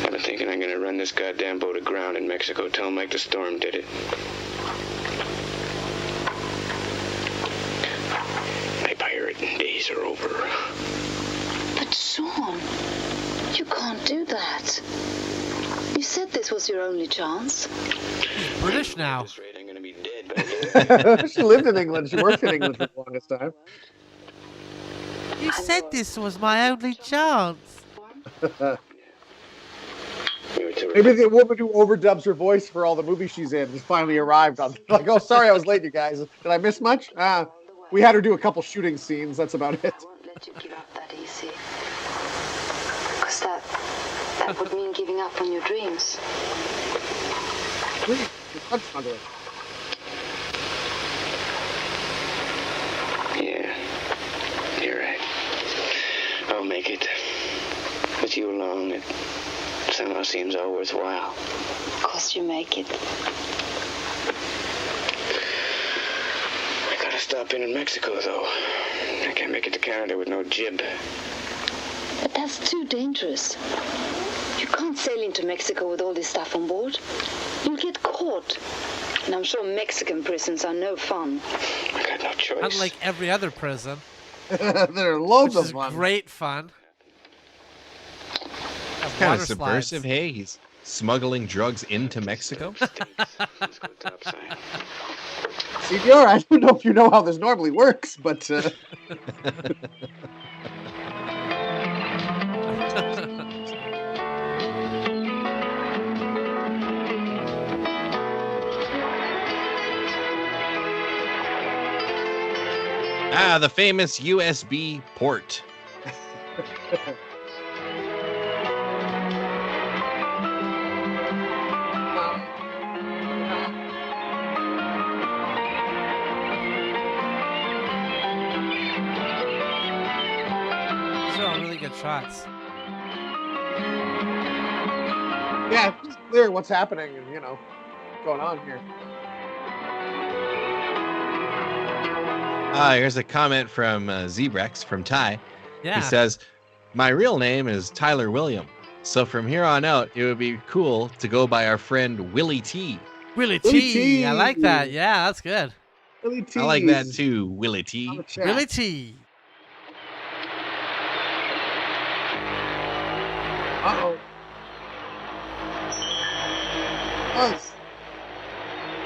S15: I've been thinking I'm gonna run this goddamn boat aground in Mexico. Tell Mike the storm did it. My pirating days are over.
S13: But Sean, you can't do that. You said this was your only chance.
S7: British now.
S15: I'm gonna be dead.
S9: She lived in England. She worked in England for the longest time.
S7: You said this was my only chance.
S9: Maybe the woman who overdubs her voice for all the movies she's in has finally arrived on. Like, oh, sorry, I was late, you guys. Did I miss much? We had her do a couple shooting scenes. That's about it.
S13: I won't let you give up that easy. Because that would mean giving up on your dreams.
S9: Please, drug smuggler.
S15: Yeah, you're right. I'll make it. With you along, it somehow seems all worthwhile.
S13: Of course you make it.
S15: I gotta stop in Mexico, though. I can't make it to Canada with no jib.
S13: But that's too dangerous. You can't sail into Mexico with all this stuff on board. You'll get caught. And I'm sure Mexican prisons are no fun.
S15: I got no choice.
S7: Unlike every other prison.
S9: There are loads
S7: which
S9: of
S7: is
S9: fun.
S7: Great fun.
S8: It's kind of subversive. Hey, he's smuggling drugs into Mexico.
S9: CBR, I don't know if you know how this normally works, but
S8: the famous USB port.
S7: Really good shots.
S9: yeah, it's clear what's happening and what's going on here.
S8: Here's a comment from Zebrex from Ty.
S7: Yeah.
S8: He says, "My real name is Tyler William. So from here on out, it would be cool to go by our friend Willie T."
S7: Willie T. I like that. Yeah, that's good.
S9: Willie T.
S8: I like that too, Willie T.
S7: Willie T.
S9: Uh-oh. Oh.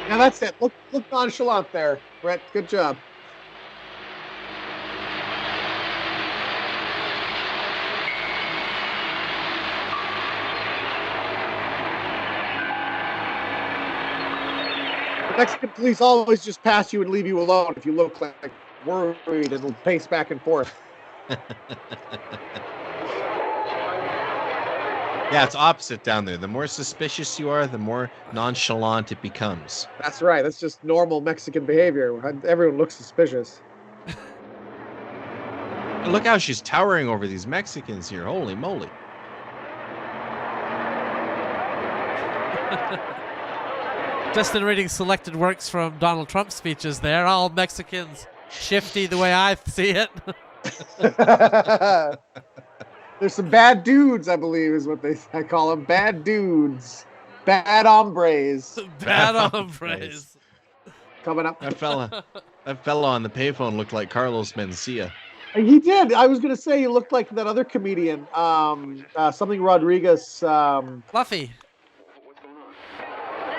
S9: Yeah, that's it. Look nonchalant there, Brett. Good job. The Mexican police always just pass you and leave you alone if you look like worried and will pace back and forth.
S8: Yeah, it's opposite down there. The more suspicious you are, the more nonchalant it becomes.
S9: That's right. That's just normal Mexican behavior. Everyone looks suspicious.
S8: Look how she's towering over these Mexicans here. Holy moly.
S7: Justin reading selected works from Donald Trump speeches there. All Mexicans shifty the way I see it.
S9: There's some bad dudes, I believe, is what I call them. Bad dudes. Bad hombres.
S7: Bad hombres.
S9: Coming up.
S8: That fella on the payphone looked like Carlos Mencia.
S9: He did. I was going to say he looked like that other comedian. Something Rodriguez.
S7: Fluffy.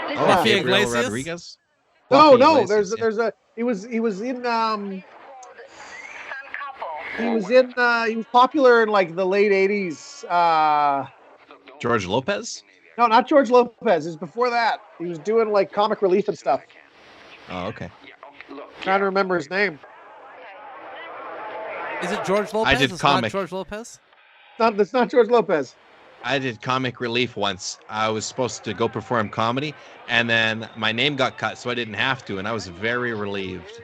S8: Oh,
S7: Fluffy
S8: Gabriel
S7: Iglesias?
S8: Rodriguez?
S9: No,
S8: Iglesias,
S9: there's a he was in he was popular in like the late 80s.
S8: George Lopez?
S9: No, not George Lopez. It was before that. He was doing like comic relief and stuff.
S8: Oh, okay.
S9: Trying to remember his name.
S7: Is it George Lopez?
S8: I did
S7: it's
S8: comic.
S7: Not George Lopez?
S9: It's not George Lopez.
S8: I did comic relief once. I was supposed to go perform comedy, and then my name got cut, so I didn't have to, and I was very relieved.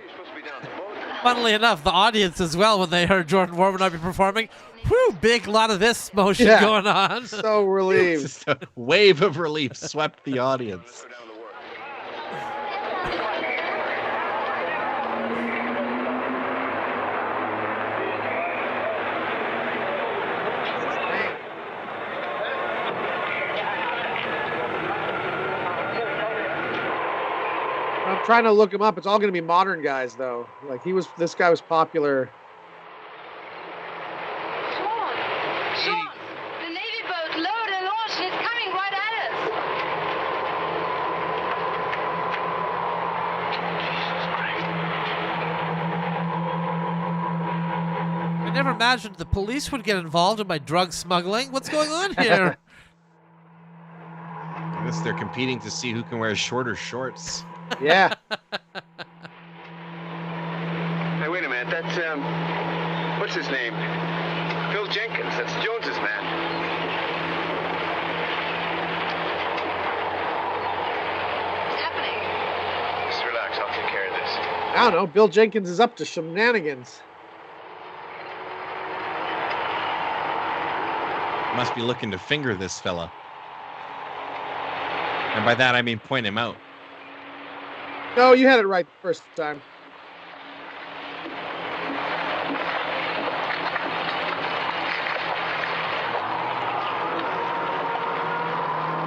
S7: Funnily enough, the audience as well, when they heard Jordan War would not be performing, whew, big lot of this motion going on.
S9: So relieved.
S8: Just a wave of relief swept the audience.
S9: I'm trying to look him up. It's all going to be modern guys, though. Like this guy was popular.
S18: Sean, the Navy boat lowered and launched and it's coming right at us.
S7: I never imagined the police would get involved in my drug smuggling. What's going on here?
S8: I guess they're competing to see who can wear shorter shorts.
S9: Yeah.
S10: Hey, wait a minute. That's, what's his name? Bill Jenkins. That's Jones's man.
S18: What's happening?
S10: Just relax. I'll take care of this.
S9: I don't know. Bill Jenkins is up to shenanigans.
S8: Must be looking to finger this fella. And by that, I mean point him out.
S9: No, you had it right the first time.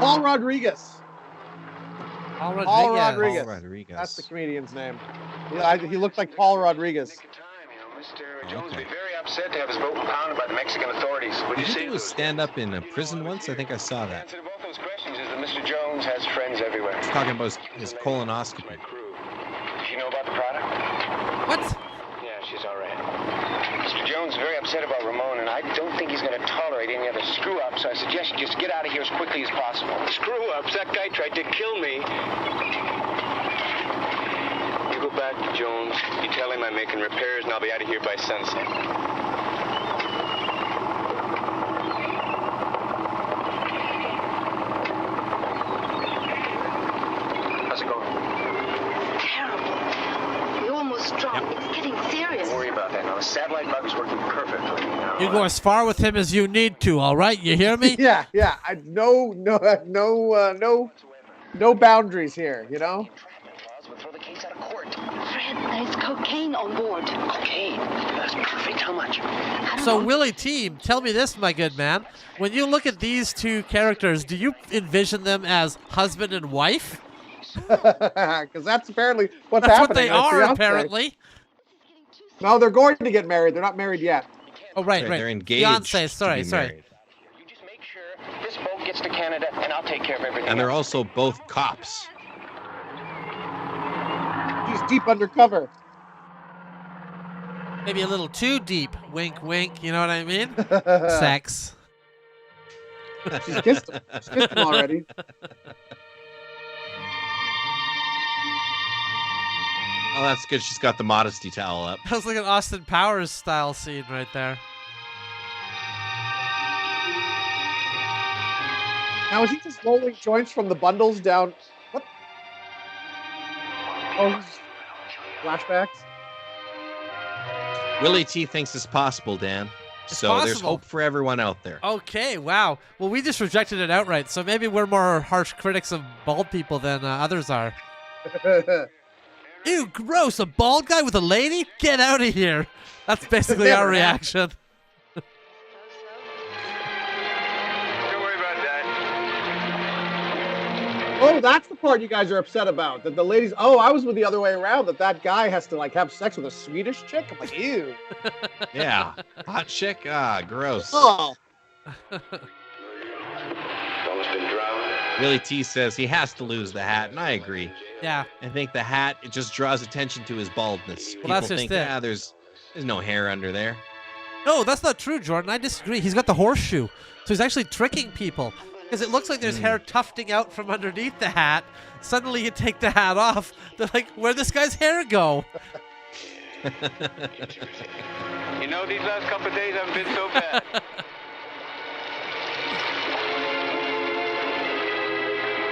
S9: Paul Rodriguez.
S7: Paul Rodriguez.
S9: Paul Rodriguez.
S8: Paul Rodriguez.
S9: That's the comedian's name. He looked like Paul Rodriguez.
S10: Mr. Jones will be very
S16: upset to have his boat impounded by the Mexican authorities. What do you
S8: Did
S16: say
S8: he
S16: to
S8: was
S16: those?
S8: stand up in a prison once? I think I saw
S16: The
S8: that.
S16: answer to both those questions is that Mr. Jones has friends everywhere.
S8: He's talking about his colonoscopy.
S16: Does she know about the product?
S7: What?
S16: Yeah, she's all right. Mr. Jones is very upset about Ramon, and I don't think he's going to tolerate any other screw-ups, so I suggest you just get out of here as quickly as possible.
S2: Screw-ups? That guy tried to kill me. You go back to Jones, you tell him I'm making repairs, and I'll be out of here by sunset.
S16: How's it going?
S13: Terrible. We almost dropped. It's getting serious.
S16: Don't worry about that now. The satellite bug is working perfectly.
S7: You go as far with him as you need to, all right? You hear me?
S9: Yeah. No boundaries here, you know?
S13: Fred, there's cocaine on board.
S2: Cocaine? That's perfect. How much?
S7: So, Willie Team, tell me this, my good man. When you look at these two characters, do you envision them as husband and wife?
S9: Because that's apparently what's
S7: That's
S9: happening.
S7: what they
S9: That's
S7: are,
S9: fiancé.
S7: apparently.
S9: No, they're going to get married. They're not married yet.
S7: Oh, right.
S8: They're engaged.
S7: Fiancé,
S8: to
S7: sorry.
S8: be married.
S16: This boat gets to Canada, and I'll take care of everything.
S8: And they're
S16: else.
S8: also both cops.
S9: He's deep undercover.
S7: Maybe a little too deep. Wink, wink. You know what I mean? Sex.
S9: She's kissed him. She's kissed him already.
S8: Oh, that's good. She's got the modesty towel up.
S7: That was like an Austin Powers style scene right there.
S9: Now, is he just rolling joints from the bundles down? What? Oh, he's- flashbacks?
S8: Willie T thinks it's possible, Dan.
S7: It's
S8: So there's
S7: possible.
S8: hope for everyone out there.
S7: Okay, wow. Well, we just rejected it outright, so maybe we're more harsh critics of bald people than others are. Ew, gross. A bald guy with a lady? Get out of here. That's basically our reaction.
S2: Don't worry about that.
S9: Oh, that's the part you guys are upset about. That the ladies. Oh, I was with the other way around. That guy has to like have sex with a Swedish chick. I'm like, ew.
S8: Yeah. Hot chick? Ah, gross.
S9: Oh.
S2: Almost been drowned.
S8: Willie T says he has to lose the hat, and I agree.
S7: Yeah.
S8: I think the hat, it just draws attention to his baldness. People
S7: that's just
S8: think,
S7: it.
S8: there's no hair under there.
S7: No, that's not true, Jordan. I disagree. He's got the horseshoe. So he's actually tricking people. Because it looks like there's hair tufting out from underneath the hat. Suddenly you take the hat off. They're like, where'd this guy's hair go?
S2: You know, these last couple of days haven't been so bad.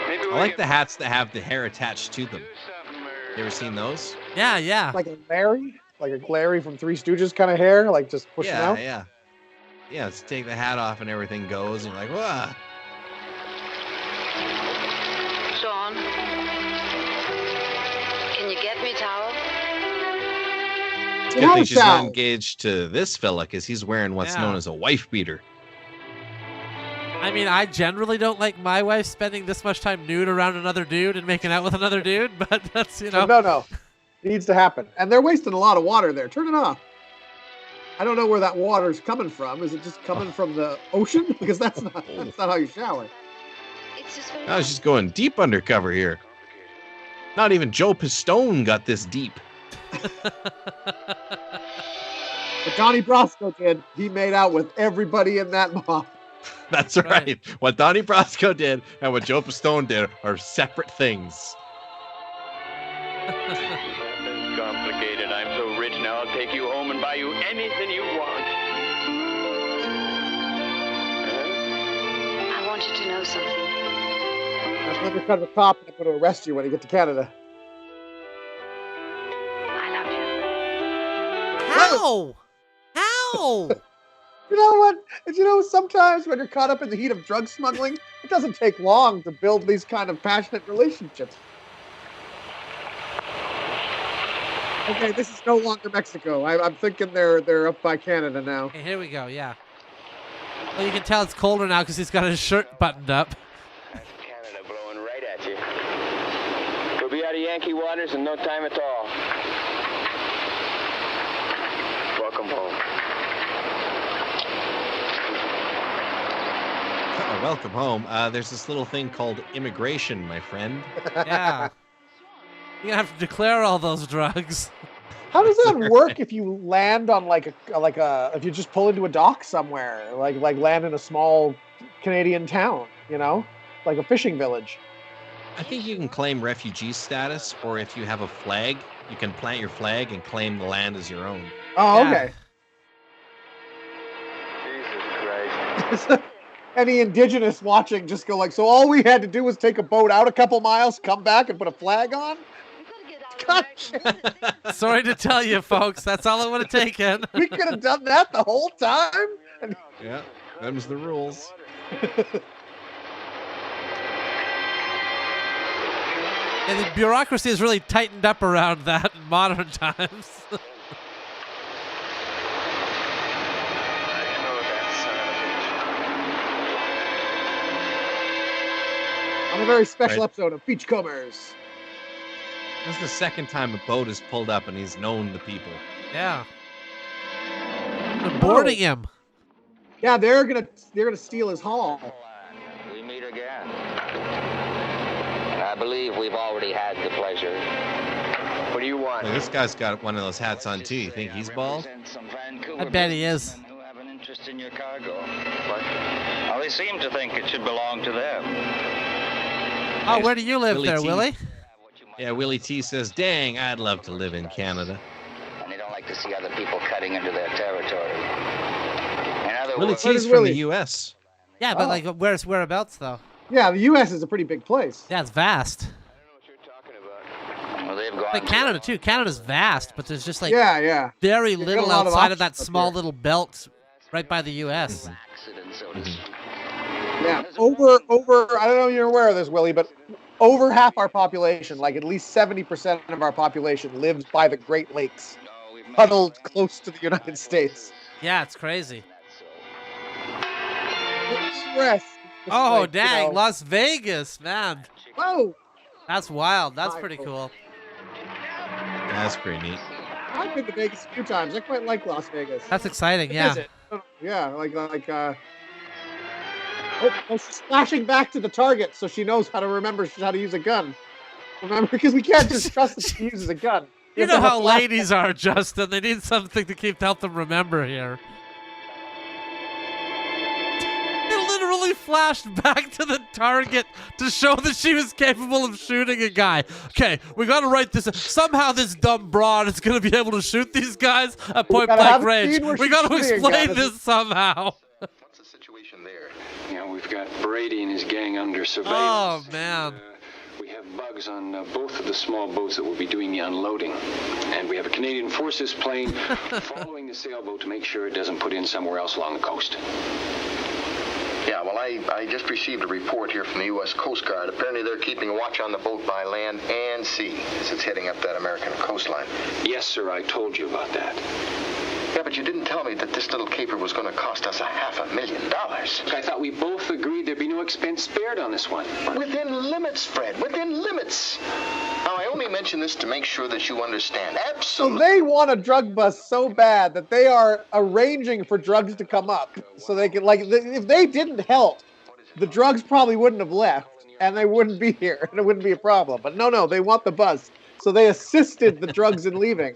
S2: Maybe
S8: I like the hats that have the hair attached to them. You ever seen those?
S7: Yeah, yeah.
S9: Like a Larry? Like a Larry from Three Stooges kind of hair? Like just pushing out?
S8: Yeah. Yeah, let's take the hat off and everything goes, and you're like, whoa.
S13: Sean, can you get me a towel?
S8: It's a good thing she's not engaged to this fella, because he's wearing what's known as a wife beater.
S7: I mean, I generally don't like my wife spending this much time nude around another dude and making out with another dude, but that's, you know.
S9: No. It needs to happen. And they're wasting a lot of water there. Turn it off. I don't know where that water's coming from. Is it just coming from the ocean? Because that's not how you shower.
S8: I was just going deep undercover here. Not even Joe Pistone got this deep.
S9: But Donnie Brasco did. He made out with everybody in that mob.
S8: That's right. What Donnie Brasco did and what Joe Pistone did are separate things.
S2: Nothing's complicated. I'm so rich now, I'll take you home and buy you anything you want.
S13: I want you to know something.
S9: That's another kind of a cop and I'm going to arrest you when you get to Canada.
S7: How? How?
S9: You know what? You know, sometimes when you're caught up in the heat of drug smuggling, it doesn't take long to build these kind of passionate relationships. Okay, this is no longer Mexico. I'm thinking they're up by Canada now.
S7: Okay, here we go, yeah. Well, you can tell it's colder now because he's got his shirt buttoned up.
S2: That's Canada blowing right at you. We'll be out of Yankee waters in no time at all. Welcome home.
S8: welcome home. There's this little thing called immigration, my friend.
S7: Yeah. You're gonna have to declare all those drugs.
S9: How does that work if you land on if you just pull into a dock somewhere, like land in a small Canadian town, like a fishing village?
S8: I think you can claim refugee status, or if you have a flag, you can plant your flag and claim the land as your own.
S9: Oh, okay.
S10: Jesus Christ.
S9: Any indigenous watching just go like, so all we had to do was take a boat out a couple miles, come back and put a flag on?
S7: Sorry to tell you, folks. That's all it would have taken.
S9: We could have done that the whole time.
S8: Yeah, them's the rules.
S7: And the bureaucracy has really tightened up around that in modern times.
S9: On a very special episode of Beachcombers.
S8: This is the second time a boat is pulled up and he's known the people.
S7: Yeah. They're boarding him.
S9: Yeah, they're gonna steal his haul.
S17: We meet again. I believe we've already had the pleasure. What do you want?
S8: Well, this guy's got one of those hats on too. You think he's bald?
S7: I bet he is.
S17: Who have an interest in your cargo. Well, they seem to think it should belong to them.
S7: Oh, where do you live there,
S8: T.
S7: Willie?
S8: Yeah, Willie T says, dang, I'd love to live in Canada.
S17: And they don't like to see other people cutting into their territory. In other
S8: Willie
S17: words,
S8: T's from the U.S.
S7: Yeah, but like, whereabouts though?
S9: Yeah, the U.S. is a pretty big place.
S7: Yeah, it's vast.
S17: well, they've gone
S7: Like Canada too. Canada's vast, but there's just like
S9: yeah.
S7: very
S9: They've got
S7: little
S9: a lot of
S7: outside of that
S9: options up
S7: small
S9: here.
S7: little belt right by the U.S.
S9: Yeah, over. I don't know if you're aware of this, Willie, but over half our population, like at least 70% of our population, lives by the Great Lakes, huddled close to the United States.
S7: Yeah, it's crazy.
S9: Express.
S7: Oh,
S9: like,
S7: dang, Las Vegas, man.
S9: Whoa.
S7: That's wild. That's pretty cool.
S8: That's pretty neat.
S9: I've been to Vegas a few times. I quite like Las Vegas.
S7: That's exciting, yeah.
S9: Visit. Yeah, Oh, she's flashing back to the target so she knows how to use a gun. Remember, because we can't just trust that she uses a gun.
S7: You know how ladies are, Justin. They need something to help them remember here. It literally flashed back to the target to show that she was capable of shooting a guy. Okay, we got to write this. Somehow this dumb broad is going to be able to shoot these guys at point-blank range. We got to explain this somehow.
S11: What's the situation there?
S10: You know, we've got Brady and his gang under surveillance.
S7: Oh, man.
S10: We have bugs on both of the small boats that will be doing the unloading. And we have a Canadian Forces plane following the sailboat to make sure it doesn't put in somewhere else along the coast.
S11: Yeah, well, I just received a report here from the U.S. Coast Guard. Apparently they're keeping a watch on the boat by land and sea as it's heading up that American coastline.
S10: Yes, sir, I told you about that.
S11: Yeah, but you didn't tell me that this little caper was going to cost us $500,000.
S10: I thought we both agreed there'd be no expense spared on this one.
S11: Within limits, Fred, within limits. Now, I only mention this to make sure that you understand. Absolutely.
S9: So they want a drug bust so bad that they are arranging for drugs to come up. So they can, if they didn't help, the drugs probably wouldn't have left and they wouldn't be here and it wouldn't be a problem. But no, they want the bust. So they assisted the drugs in leaving.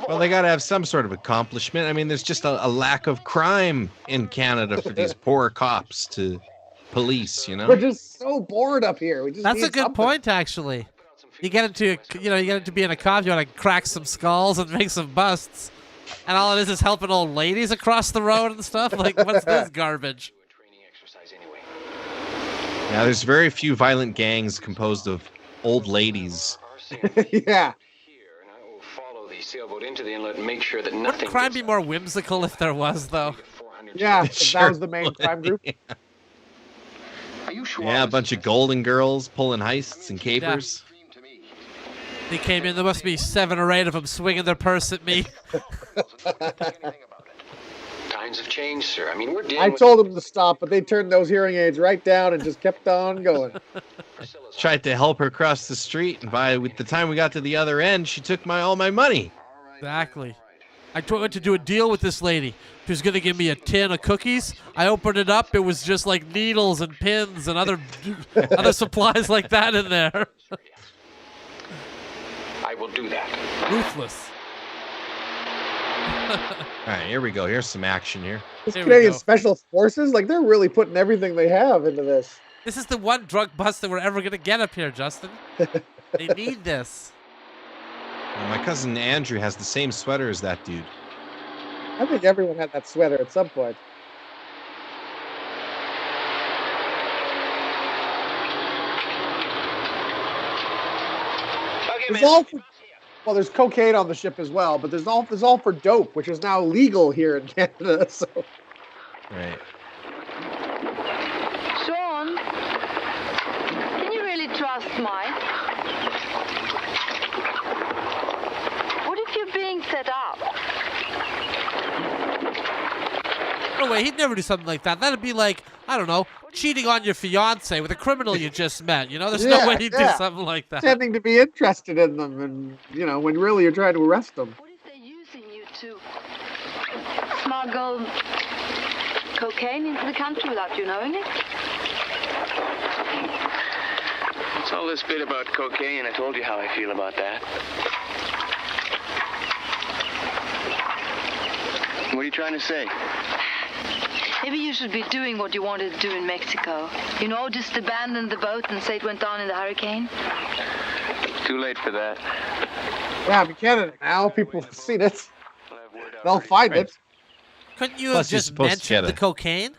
S8: Well, they got to have some sort of accomplishment. I mean, there's just a lack of crime in Canada for these poor cops to police, you know?
S9: We're just so bored up here.
S7: That's a good point, actually. You get into being a cop, you want to crack some skulls and make some busts. And all it is helping old ladies across the road and stuff. Like, what's this garbage?
S8: Yeah, there's very few violent gangs composed of old ladies.
S9: Yeah.
S10: Sailboat into the inlet and make sure that nothing.
S7: Wouldn't crime be more whimsical if there was, though?
S9: Yeah, if that was the main crime group.
S11: Yeah. Are you sure?
S8: Yeah, a bunch of golden girls pulling heists and capers.
S7: Yeah. They came in, there must be 7 or 8 of them swinging their purse at me.
S10: Times have changed, sir. I mean, we're dealing
S9: I told them to stop, but they turned those hearing aids right down and just kept on going.
S8: Tried to help her cross the street, and by the time we got to the other end, she took all my money.
S7: Exactly. I went to do a deal with this lady. She was going to give me a tin of cookies. I opened it up. It was just like needles and pins and other supplies like that in there.
S10: I will do that.
S7: Ruthless.
S8: All right, here we go. Here's some action here.
S9: This Canadian Special Forces, like they're really putting everything they have into this.
S7: This is the one drug bust that we're ever going to get up here, Justin. They need this.
S8: Well, my cousin Andrew has the same sweater as that dude.
S9: I think everyone had that sweater at some point. There's all for, well, there's cocaine on the ship as well, but there's all for dope, which is now legal here in Canada. So.
S8: Right.
S18: Sean, can you really trust Mike? What if you're being set up?
S7: No way, he'd never do something like that. That'd be like, I don't know, cheating on your fiance with a criminal you just met. You know, there's no way he'd do something like that.
S9: Pretending to be interested in them, and you know, when really you're trying to arrest them.
S18: What if they're using you to smuggle cocaine into the country without you knowing it?
S2: It's all this bit about cocaine. I told you how I feel about that. What are you trying to say?
S18: Maybe you should be doing what you wanted to do in Mexico. You know, just abandon the boat and say it went down in the hurricane.
S2: Too late for that.
S9: Yeah, in Canada now, people have seen it. They'll find it.
S7: Couldn't you have just mentioned the cocaine?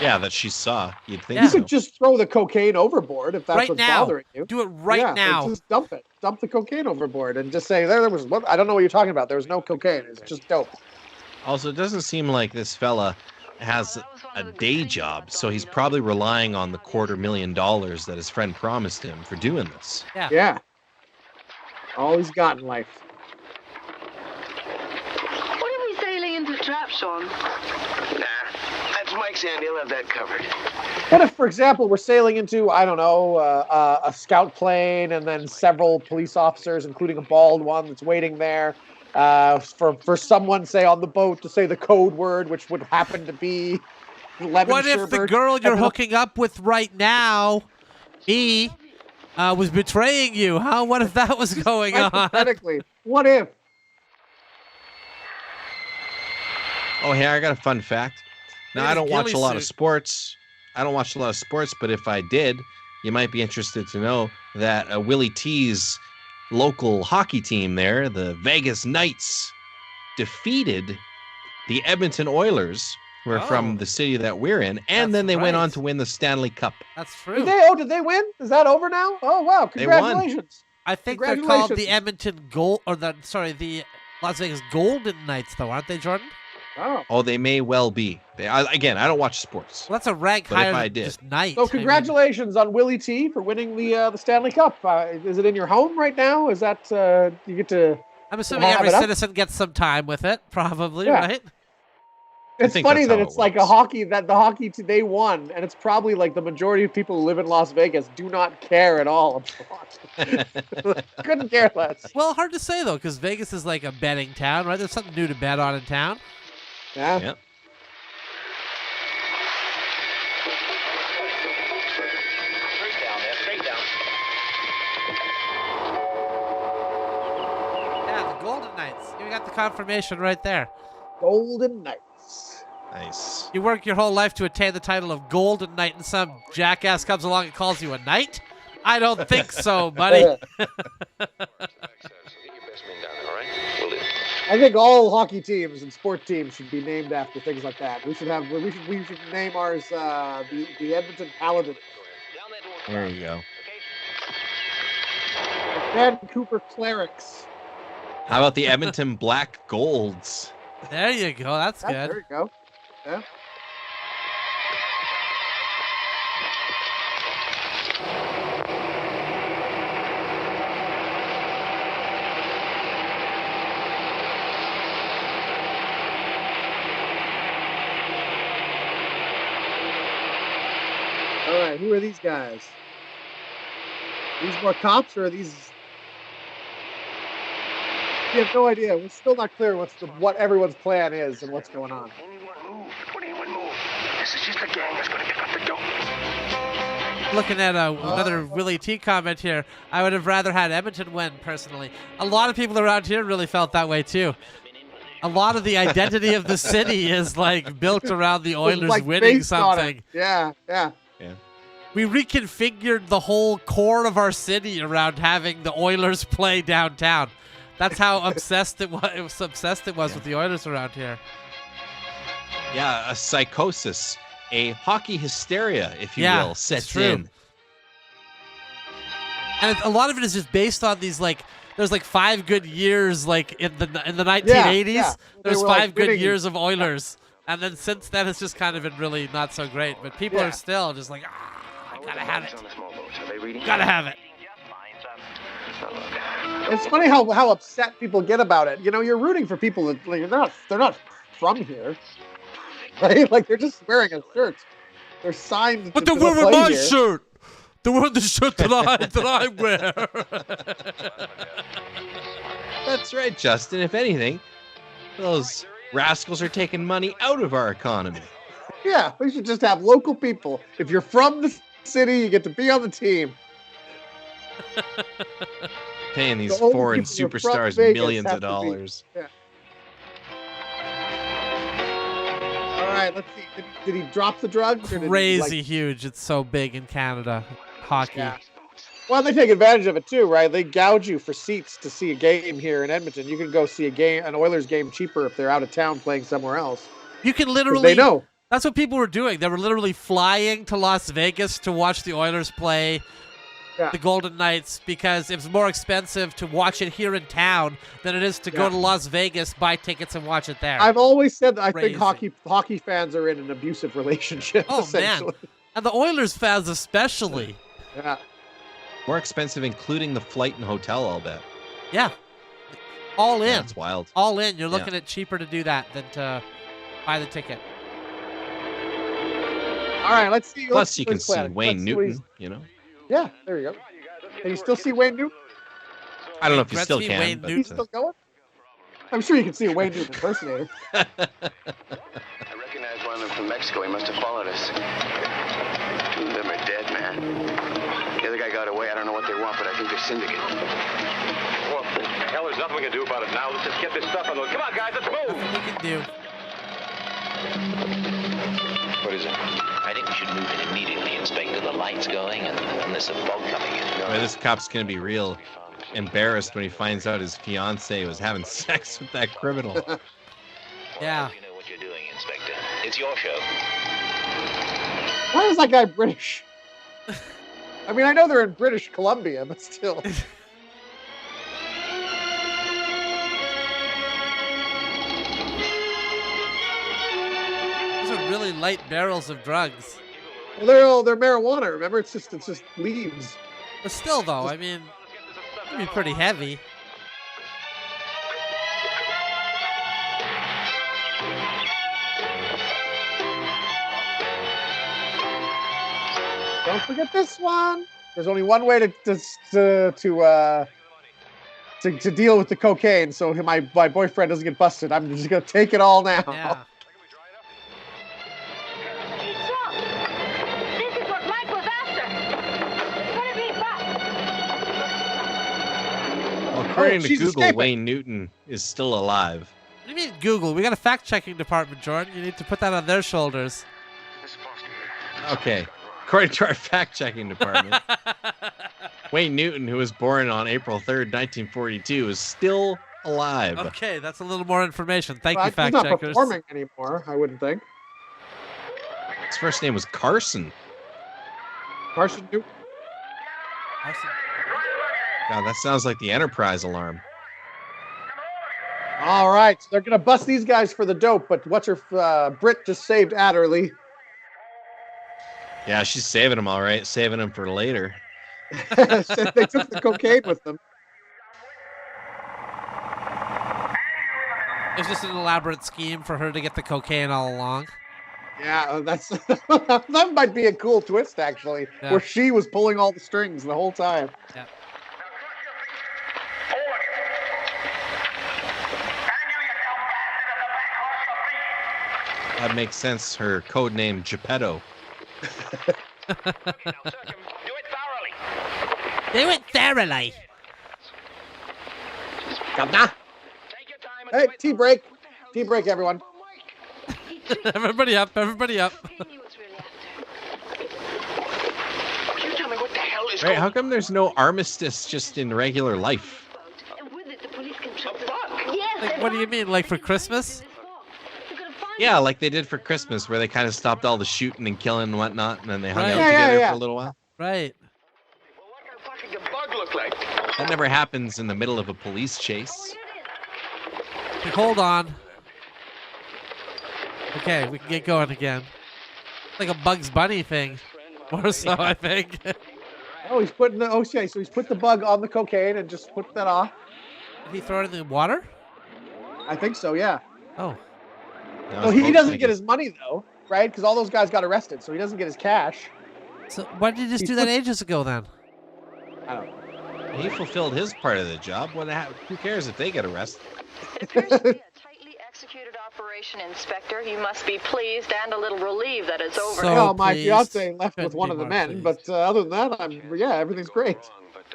S8: Yeah, that she saw. You'd think
S9: You
S8: so.
S9: could just throw the cocaine overboard if that's
S7: Right
S9: what's
S7: now.
S9: bothering you.
S7: Do it right now.
S9: Just dump it. Dump the cocaine overboard and just say there was. I don't know what you're talking about. There was no cocaine. It's just dope.
S8: Also, it doesn't seem like this fella has a day job, so he's probably relying on the $250,000 that his friend promised him for doing this.
S9: Yeah. All he's got in life.
S18: What if we sailing into a trap, Sean?
S2: Nah, that's Mike's end. He'll have that covered.
S9: What if, for example, we're sailing into, I don't know, a scout plane and then several police officers, including a bald one that's waiting there for someone, say, on the boat to say the code word, which would happen to be lemon
S7: What if
S9: sherbet.
S7: the girl you're hooking up with right now, was betraying you? Huh? What if that was going on?
S9: Hypothetically, what if?
S8: Oh, hey, I got a fun fact. Now, I don't watch a lot of sports. But if I did, you might be interested to know that Willie T's local hockey team there, the Vegas Knights, defeated the Edmonton Oilers, who are from the city that we're in, and then they went on to win the Stanley Cup.
S7: That's true.
S9: Did they win? Is that over now? Oh, wow. Congratulations.
S7: I think they're called the Edmonton the Las Vegas Golden Knights, though, aren't they, Jordan?
S9: Oh,
S8: they may well be. Again, I don't watch sports.
S7: Well, that's a rank
S8: But
S7: higher
S8: if I
S7: than
S8: did.
S7: just Knight.
S9: So congratulations on Willie T for winning the Stanley Cup. Is it in your home right now? Is that you get to?
S7: I'm assuming every citizen gets some time with it, probably, right?
S9: It's funny that it's like the hockey they won, and it's probably like the majority of people who live in Las Vegas do not care at all about. Couldn't care less.
S7: Well, hard to say though, because Vegas is like a betting town, right? There's something new to bet on in town.
S9: Yeah.
S8: Yep.
S7: Yeah, the Golden Knights. You got the confirmation right there.
S9: Golden Knights.
S8: Nice.
S7: You work your whole life to attain the title of Golden Knight, and some jackass comes along and calls you a knight? I don't think so, buddy.
S9: I think all hockey teams and sport teams should be named after things like that. We should name ours the Edmonton Paladins.
S8: There you go.
S9: Vancouver Clerics.
S8: How about the Edmonton Black Golds?
S7: There you go. That's good.
S9: There you go. Yeah. All right, who are these guys? These more cops or are these? We have no idea. We're still not clear what everyone's plan is and what's going on.
S16: Don't anyone move. This is just a gang that's going to get off the dope.
S7: Looking at another Willie T comment here, I would have rather had Edmonton win, personally. A lot of people around here really felt that way, too. A lot of the identity of the city is, like, built around the Oilers
S9: like
S7: winning something.
S9: Yeah.
S7: We reconfigured the whole core of our city around having the Oilers play downtown. That's how obsessed it was with the Oilers around here.
S8: Yeah, a psychosis. A hockey hysteria, if you will, sets in.
S7: And a lot of it is just based on these, like, there's like 5 good years, like in the 1980s.
S9: Yeah.
S7: There's 5
S9: like
S7: good years of Oilers, and then since then it's just kind of been really not so great. But people are still just like, I gotta have it. Gotta have it.
S9: It's funny how upset people get about it. You know, you're rooting for people that like, they're not from here. Right? Like, they're just wearing a shirt. They're signed.
S7: But they're wearing my shirt. They're wearing the shirt that I wear.
S8: That's right, Justin. If anything, those rascals are taking money out of our economy.
S9: Yeah, we should just have local people. If you're from the city, you get to be on the team.
S8: Paying these foreign superstars millions of dollars.
S9: Yeah. All right, let's see. Did he drop the drugs? Or
S7: Crazy huge. It's so big in Canada. Hockey.
S9: Yeah. Well, they take advantage of it too, right? They gouge you for seats to see a game here in Edmonton. You can go see an Oilers game cheaper if they're out of town playing somewhere else.
S7: You can literally.
S9: They know.
S7: That's what people were doing. They were literally flying to Las Vegas to watch the Oilers play the Golden Knights because it was more expensive to watch it here in town than it is to go to Las Vegas, buy tickets, and watch it there.
S9: I've always said that I think hockey fans are in an abusive relationship.
S7: Oh, man. And the Oilers fans especially.
S9: Yeah.
S8: More expensive, including the flight and hotel, I'll bet.
S7: Yeah. All in.
S8: That's wild.
S7: All in. You're looking at cheaper to do that than to buy the ticket.
S9: All right, let's see.
S8: Plus, you can see Wayne Newton, you know?
S9: Yeah, there you go. Can you still see Wayne Newton?
S8: I don't know if you still can. But
S9: he's still going? I'm sure you can see a Wayne Newton impersonator.
S2: I recognize one of them from Mexico. He must have followed us. Two of them are dead, man. The other guy got away. I don't know what they want, but I think they're syndicate.
S16: Well, hell, there's nothing we can do about it now. Let's just get this stuff on the... Come on, guys, let's move!
S7: Nothing we can do.
S2: What is it?
S17: I think we should move in immediately, Inspector. The light's going and there's a fog coming in.
S8: Boy, this cop's going to be real embarrassed when he finds out his fiancée was having sex with that criminal.
S7: Yeah.
S17: You know what you're doing, Inspector. It's your show.
S9: Why is that guy British? I mean, I know they're in British Columbia, but still.
S7: Really light barrels of drugs.
S9: Well, they're marijuana. Remember, it's just leaves.
S7: But still, though, I mean, it'd be pretty heavy.
S9: Don't forget this one. There's only one way to deal with the cocaine, so my boyfriend doesn't get busted. I'm just gonna take it all now.
S7: Yeah.
S8: According to Google, Wayne Newton is still alive.
S7: What do you mean Google? We got a fact-checking department, Jordan. You need to put that on their shoulders.
S8: Okay. According to our fact-checking department, Wayne Newton, who was born on April 3rd, 1942, is still alive.
S7: Okay, that's a little more information. Thank you,
S9: He's
S7: fact-checkers.
S9: not performing anymore, I wouldn't think.
S8: His first name was Carson.
S9: Carson Newton?
S8: God, that sounds like the Enterprise alarm.
S9: All right, so they're going to bust these guys for the dope, but what's her Brit just saved Adderley.
S8: Yeah, she's saving them all right, saving them for later.
S9: They took the cocaine with them.
S7: It's just an elaborate scheme for her to get the cocaine all along.
S9: Yeah, that might be a cool twist, actually, where she was pulling all the strings the whole time.
S7: Yeah.
S8: That makes sense. Her code name Geppetto.
S7: Do it thoroughly.
S9: Hey, tea break. Tea break, everyone.
S7: Everybody up. Everybody up.
S8: Right? How come there's no armistice just in regular life?
S7: Like, what do you mean? Like for Christmas?
S8: Yeah, like they did for Christmas, where they kind of stopped all the shooting and killing and whatnot, and then they hung
S7: Right.
S8: out
S7: Yeah,
S8: together
S9: yeah.
S8: for a little while.
S7: Right.
S10: Bug look like?
S8: That never happens in the middle of a police chase.
S7: Like, hold on. Okay, we can get going again. Like a Bugs Bunny thing. More so, I think.
S9: Oh, he's putting the okay. So he's put the bug on the cocaine and just put that off.
S7: Did he throw it in the water?
S9: I think so. Yeah.
S7: Oh.
S9: So he doesn't get his money though, right? Because all those guys got arrested, so he doesn't get his cash.
S7: So why did you just do that ages ago then?
S9: I don't know.
S8: He fulfilled his part of the job. Who cares if they get arrested?
S19: It appears to be a tightly executed operation, Inspector. You must be pleased and a little relieved that it's over.
S9: Well, my fiance left with one of the men, but other than that, everything's great.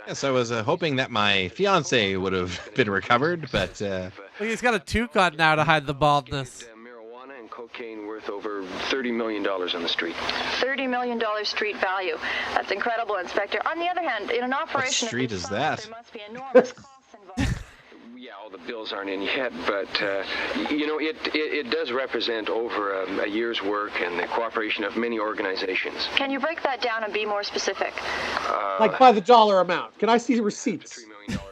S8: Yes, I was hoping that my fiance would have been recovered, but
S7: Well, he's got a toque on now to hide the baldness.
S10: Marijuana and cocaine worth over $30 million on the street.
S19: $30 million street value. That's incredible, Inspector. On the other hand, in an operation
S8: what street is that?
S19: there must be enormous costs involved.
S10: Yeah, all the bills aren't in yet, but it does represent over a year's work and the cooperation of many organizations.
S19: Can you break that down and be more specific?
S9: Like by the dollar amount. Can I see receipts?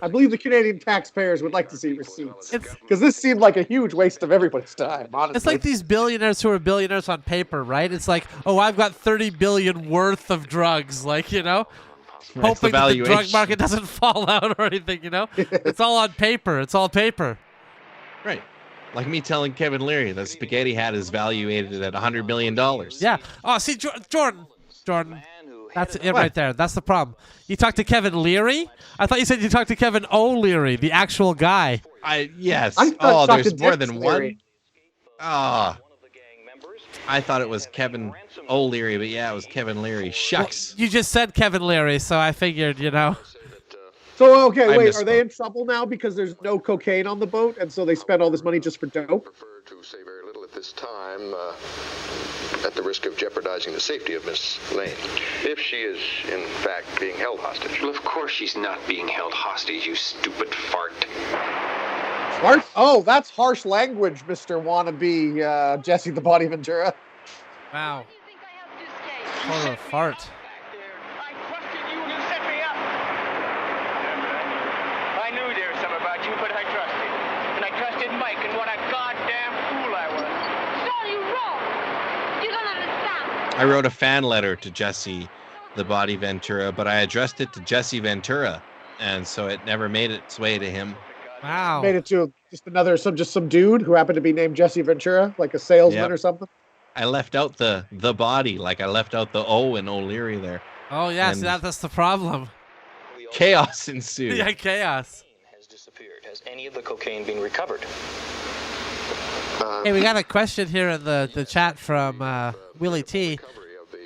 S9: I believe the Canadian taxpayers would like to see receipts. Because this seemed like a huge waste of everybody's time, honestly.
S7: It's like these billionaires who are billionaires on paper, right? It's like, oh, I've got 30 billion worth of drugs, like, you know? Hoping that the drug market doesn't fall out or anything, you know? It's all on paper. It's all paper.
S8: Right. Like me telling Kevin Leary that spaghetti hat is valuated at $100 million.
S7: Yeah. Oh, see, Jordan. That's it right there. That's the problem. You talked to Kevin Leary? I thought you said you talked to Kevin O'Leary, the actual guy.
S8: Yes.
S9: I
S8: Oh,
S9: talked
S8: there's
S9: to
S8: more
S9: Dick
S8: than
S9: Leary.
S8: one? Ah. I thought it was Kevin O'Leary, but yeah, it was Kevin Leary. Shucks.
S7: Well, you just said Kevin Leary, so I figured, you know.
S9: So, okay,
S8: I
S9: wait, are they
S8: misspoke.
S9: in trouble now because there's no cocaine on the boat, and so they spend all this money just for dope?
S11: To say very little at this time, at the risk of jeopardizing the safety of Miss Lane, if she is, in fact, being held hostage.
S10: Well, of course she's not being held hostage, you stupid fart.
S9: Fart? Oh, that's harsh language, Mr. Wannabe Jesse the Body Ventura.
S7: Wow. Call it a fart.
S15: I knew there was something about you, but I trusted. And I trusted Mike, and what a goddamn fool I was.
S6: No, you're wrong. You don't understand.
S8: I wrote a fan letter to Jesse the Body Ventura, but I addressed it to Jesse Ventura, and so it never made its way to him.
S7: Wow.
S9: Made it to just some dude who happened to be named Jesse Ventura, like a salesman
S8: Yep.
S9: or something.
S8: I left out the body, like I left out the O in O'Leary there.
S7: Oh, yeah,
S8: And
S7: see, that's the problem.
S8: chaos ensued.
S7: Yeah, chaos.
S14: Has disappeared. Has any of the cocaine been recovered?
S7: Hey, we got a question here in the chat from Willie T.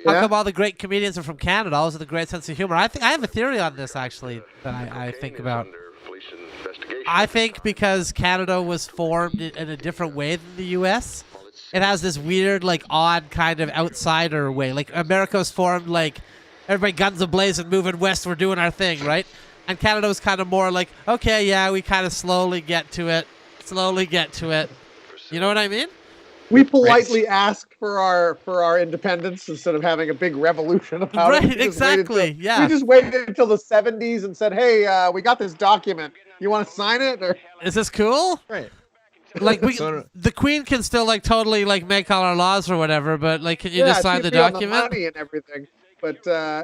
S7: How
S9: Yeah?
S7: come all the great comedians are from Canada? Always with a great sense of humor. I have a theory on this, actually, that I think about. I think because Canada was formed in a different way than the U.S., it has this weird, like, odd kind of outsider way. Like, America was formed, like, everybody guns a-blazing, moving west, we're doing our thing, right? And Canada was kind of more like, okay, yeah, we kind of slowly get to it. You know what I mean?
S9: We politely asked for our independence instead of having a big revolution about it.
S7: Right, exactly, yeah.
S9: We just waited until the 70s and said, hey, we got this document. You want to sign it? Or
S7: Is this cool?
S8: Right.
S7: Like,
S8: So-
S7: the Queen can still, like, totally, like, make all our laws or whatever, but, like, can you just sign the
S9: she'd be on
S7: document?
S9: money and everything. But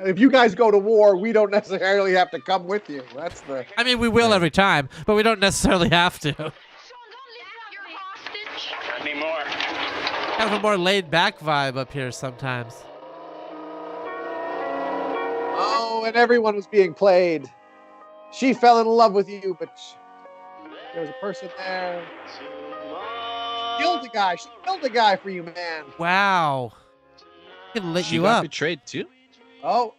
S9: if you guys go to war, we don't necessarily have to come with you. That's the.
S7: I mean, we will every time, but we don't necessarily have to.
S15: Not anymore.
S7: Kind of a more laid-back vibe up here sometimes.
S9: Oh, and everyone was being played. She fell in love with you, but there was a person there. killed the guy. She killed the guy for you, man.
S7: Wow. He can lit
S8: She
S7: you
S8: got
S7: up.
S8: betrayed too.
S9: Oh.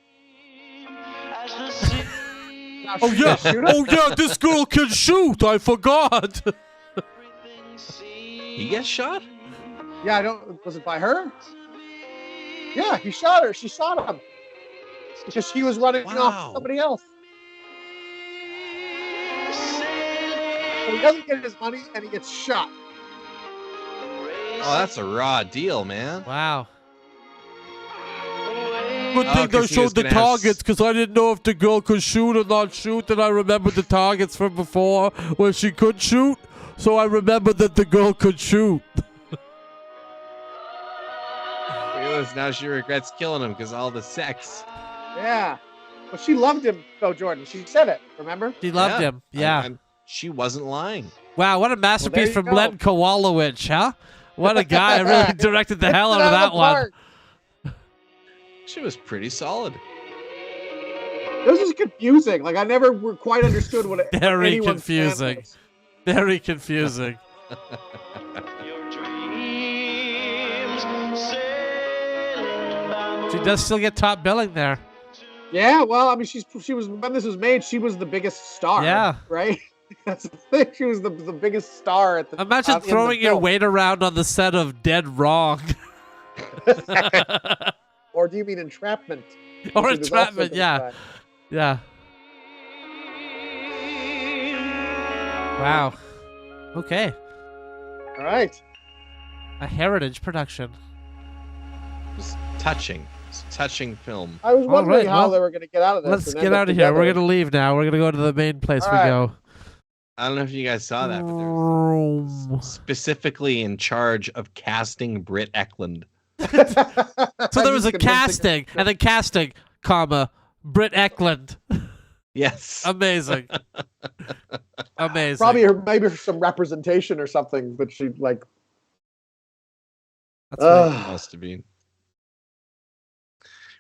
S7: Oh yeah. Oh yeah. This girl can shoot. I forgot.
S8: He gets shot.
S9: Yeah, I don't. Was it by her? Yeah, he shot her. She shot him because she was running off somebody else. So he doesn't get his money and he gets shot.
S8: Oh, that's a raw deal, man.
S7: Wow. Good
S8: Oh,
S7: thing
S8: 'cause
S7: they
S8: he was
S7: showed the
S8: gonna have
S7: targets because I didn't know if the girl could shoot or not shoot, and I remembered the targets from before where she could shoot, so I remembered that the girl could shoot.
S8: Now she regrets killing him because all the sex.
S9: Yeah. But she loved him, though, Jordan. She said it, remember?
S7: She loved him, yeah.
S8: And she wasn't lying.
S7: Wow, what a masterpiece
S9: you
S7: from
S9: go.
S7: Len Kowalowicz, huh? What a guy. Really directed the hell out of that one.
S8: She was pretty solid.
S9: This is confusing. Like, I never quite understood what it
S7: Very
S9: anyone's plan
S7: confusing.
S9: was.
S7: Very confusing. She does still get top billing there.
S9: Yeah, well, I mean, she was, when this was made, she was the biggest star.
S7: Yeah.
S9: Right? That's the thing. She was the biggest star at the
S7: Imagine
S9: in the
S7: throwing your
S9: film.
S7: weight around on the set of Dead Wrong.
S9: Or do you mean Entrapment?
S7: Or
S9: Which is also
S7: Entrapment,
S9: the
S7: yeah.
S9: time.
S7: Yeah. Wow. Okay.
S9: All right.
S7: A heritage production.
S8: It was touching. It's a touching film.
S9: I was wondering
S7: right,
S9: how
S7: well,
S9: they were going to get out of this.
S7: Let's
S9: and
S7: get
S9: end up
S7: out of here. We're
S9: together.
S7: going to leave now. We're going to go to the main place
S9: All
S7: we
S9: right.
S7: go.
S8: I don't know if you guys saw that, but they're specifically in charge of casting Britt Eklund.
S7: So there was a casting, and then casting, comma, Britt Eklund.
S8: Yes.
S7: Amazing. Amazing.
S9: Probably maybe some representation or something, but she like.
S7: That's right.
S8: It must have been.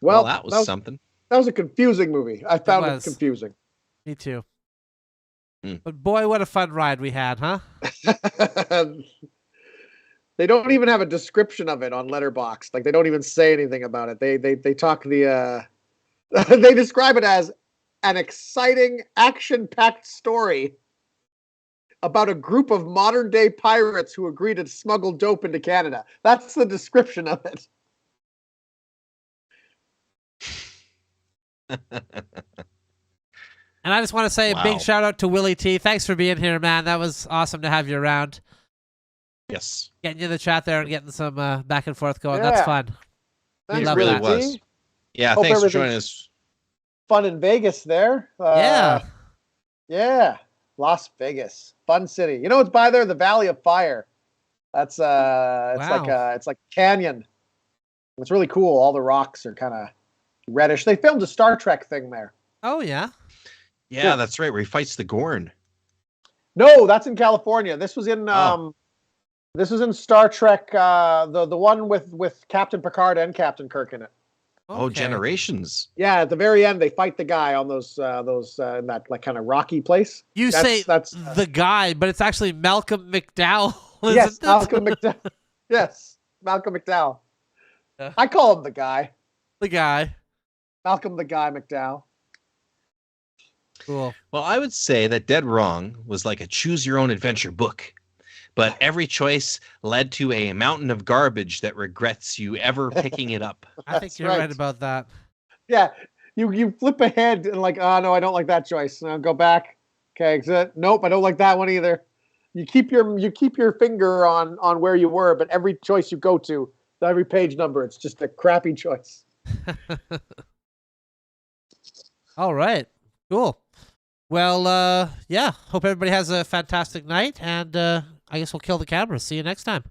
S9: Well,
S8: that was something.
S9: That was a confusing movie. I found it
S7: was.
S9: confusing.
S7: Me too. But boy, what a fun ride we had, huh?
S9: They don't even have a description of it on Letterboxd. Like, they don't even say anything about it. They talk the they describe it as an exciting, action-packed story about a group of modern-day pirates who agree to smuggle dope into Canada. That's the description of it.
S7: And I just want to say a big shout out to Willie T. Thanks for being here, man. That was awesome to have you around.
S8: Yes.
S7: Getting you in the chat there and getting some back and forth going.
S9: Yeah.
S7: That's fun.
S9: Thanks,
S8: It really
S9: that.
S8: was. Yeah,
S9: Hope
S8: thanks for
S9: everything's
S8: joining us.
S9: Fun in Vegas there.
S7: Yeah.
S9: Yeah. Las Vegas. Fun city. You know what's by there? The Valley of Fire. That's it's like a canyon. It's really cool. All the rocks are kind of reddish. They filmed a Star Trek thing there.
S7: Oh yeah.
S8: Yeah, that's right. Where he fights the Gorn.
S9: No, that's in California. This was in this was in Star Trek, the one with Captain Picard and Captain Kirk in it.
S8: Oh, Generations.
S9: Yeah, at the very end they fight the guy on those in that like kind of rocky place.
S7: That's the guy, but it's actually Malcolm McDowell.
S9: Yes,
S7: Isn't it?
S9: Malcolm McDowell. Yes, Malcolm McDowell.
S7: Yeah.
S9: I call him the guy.
S7: The guy.
S9: Malcolm the Guy McDowell.
S7: Cool.
S8: Well, I would say that Dead Wrong was like a choose your own adventure book, but every choice led to a mountain of garbage that regrets you ever picking it up.
S7: I think you're right about that.
S9: Yeah, you flip ahead and like, oh no, I don't like that choice. Now go back. Okay, nope, I don't like that one either. You keep your finger on where you were, but every choice you go to, every page number, it's just a crappy choice.
S7: All right. Cool. Well, yeah. Hope everybody has a fantastic night, and I guess we'll kill the camera. See you next time.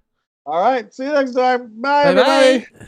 S9: All right. See you next time. Bye,
S7: Bye-bye.
S9: everybody.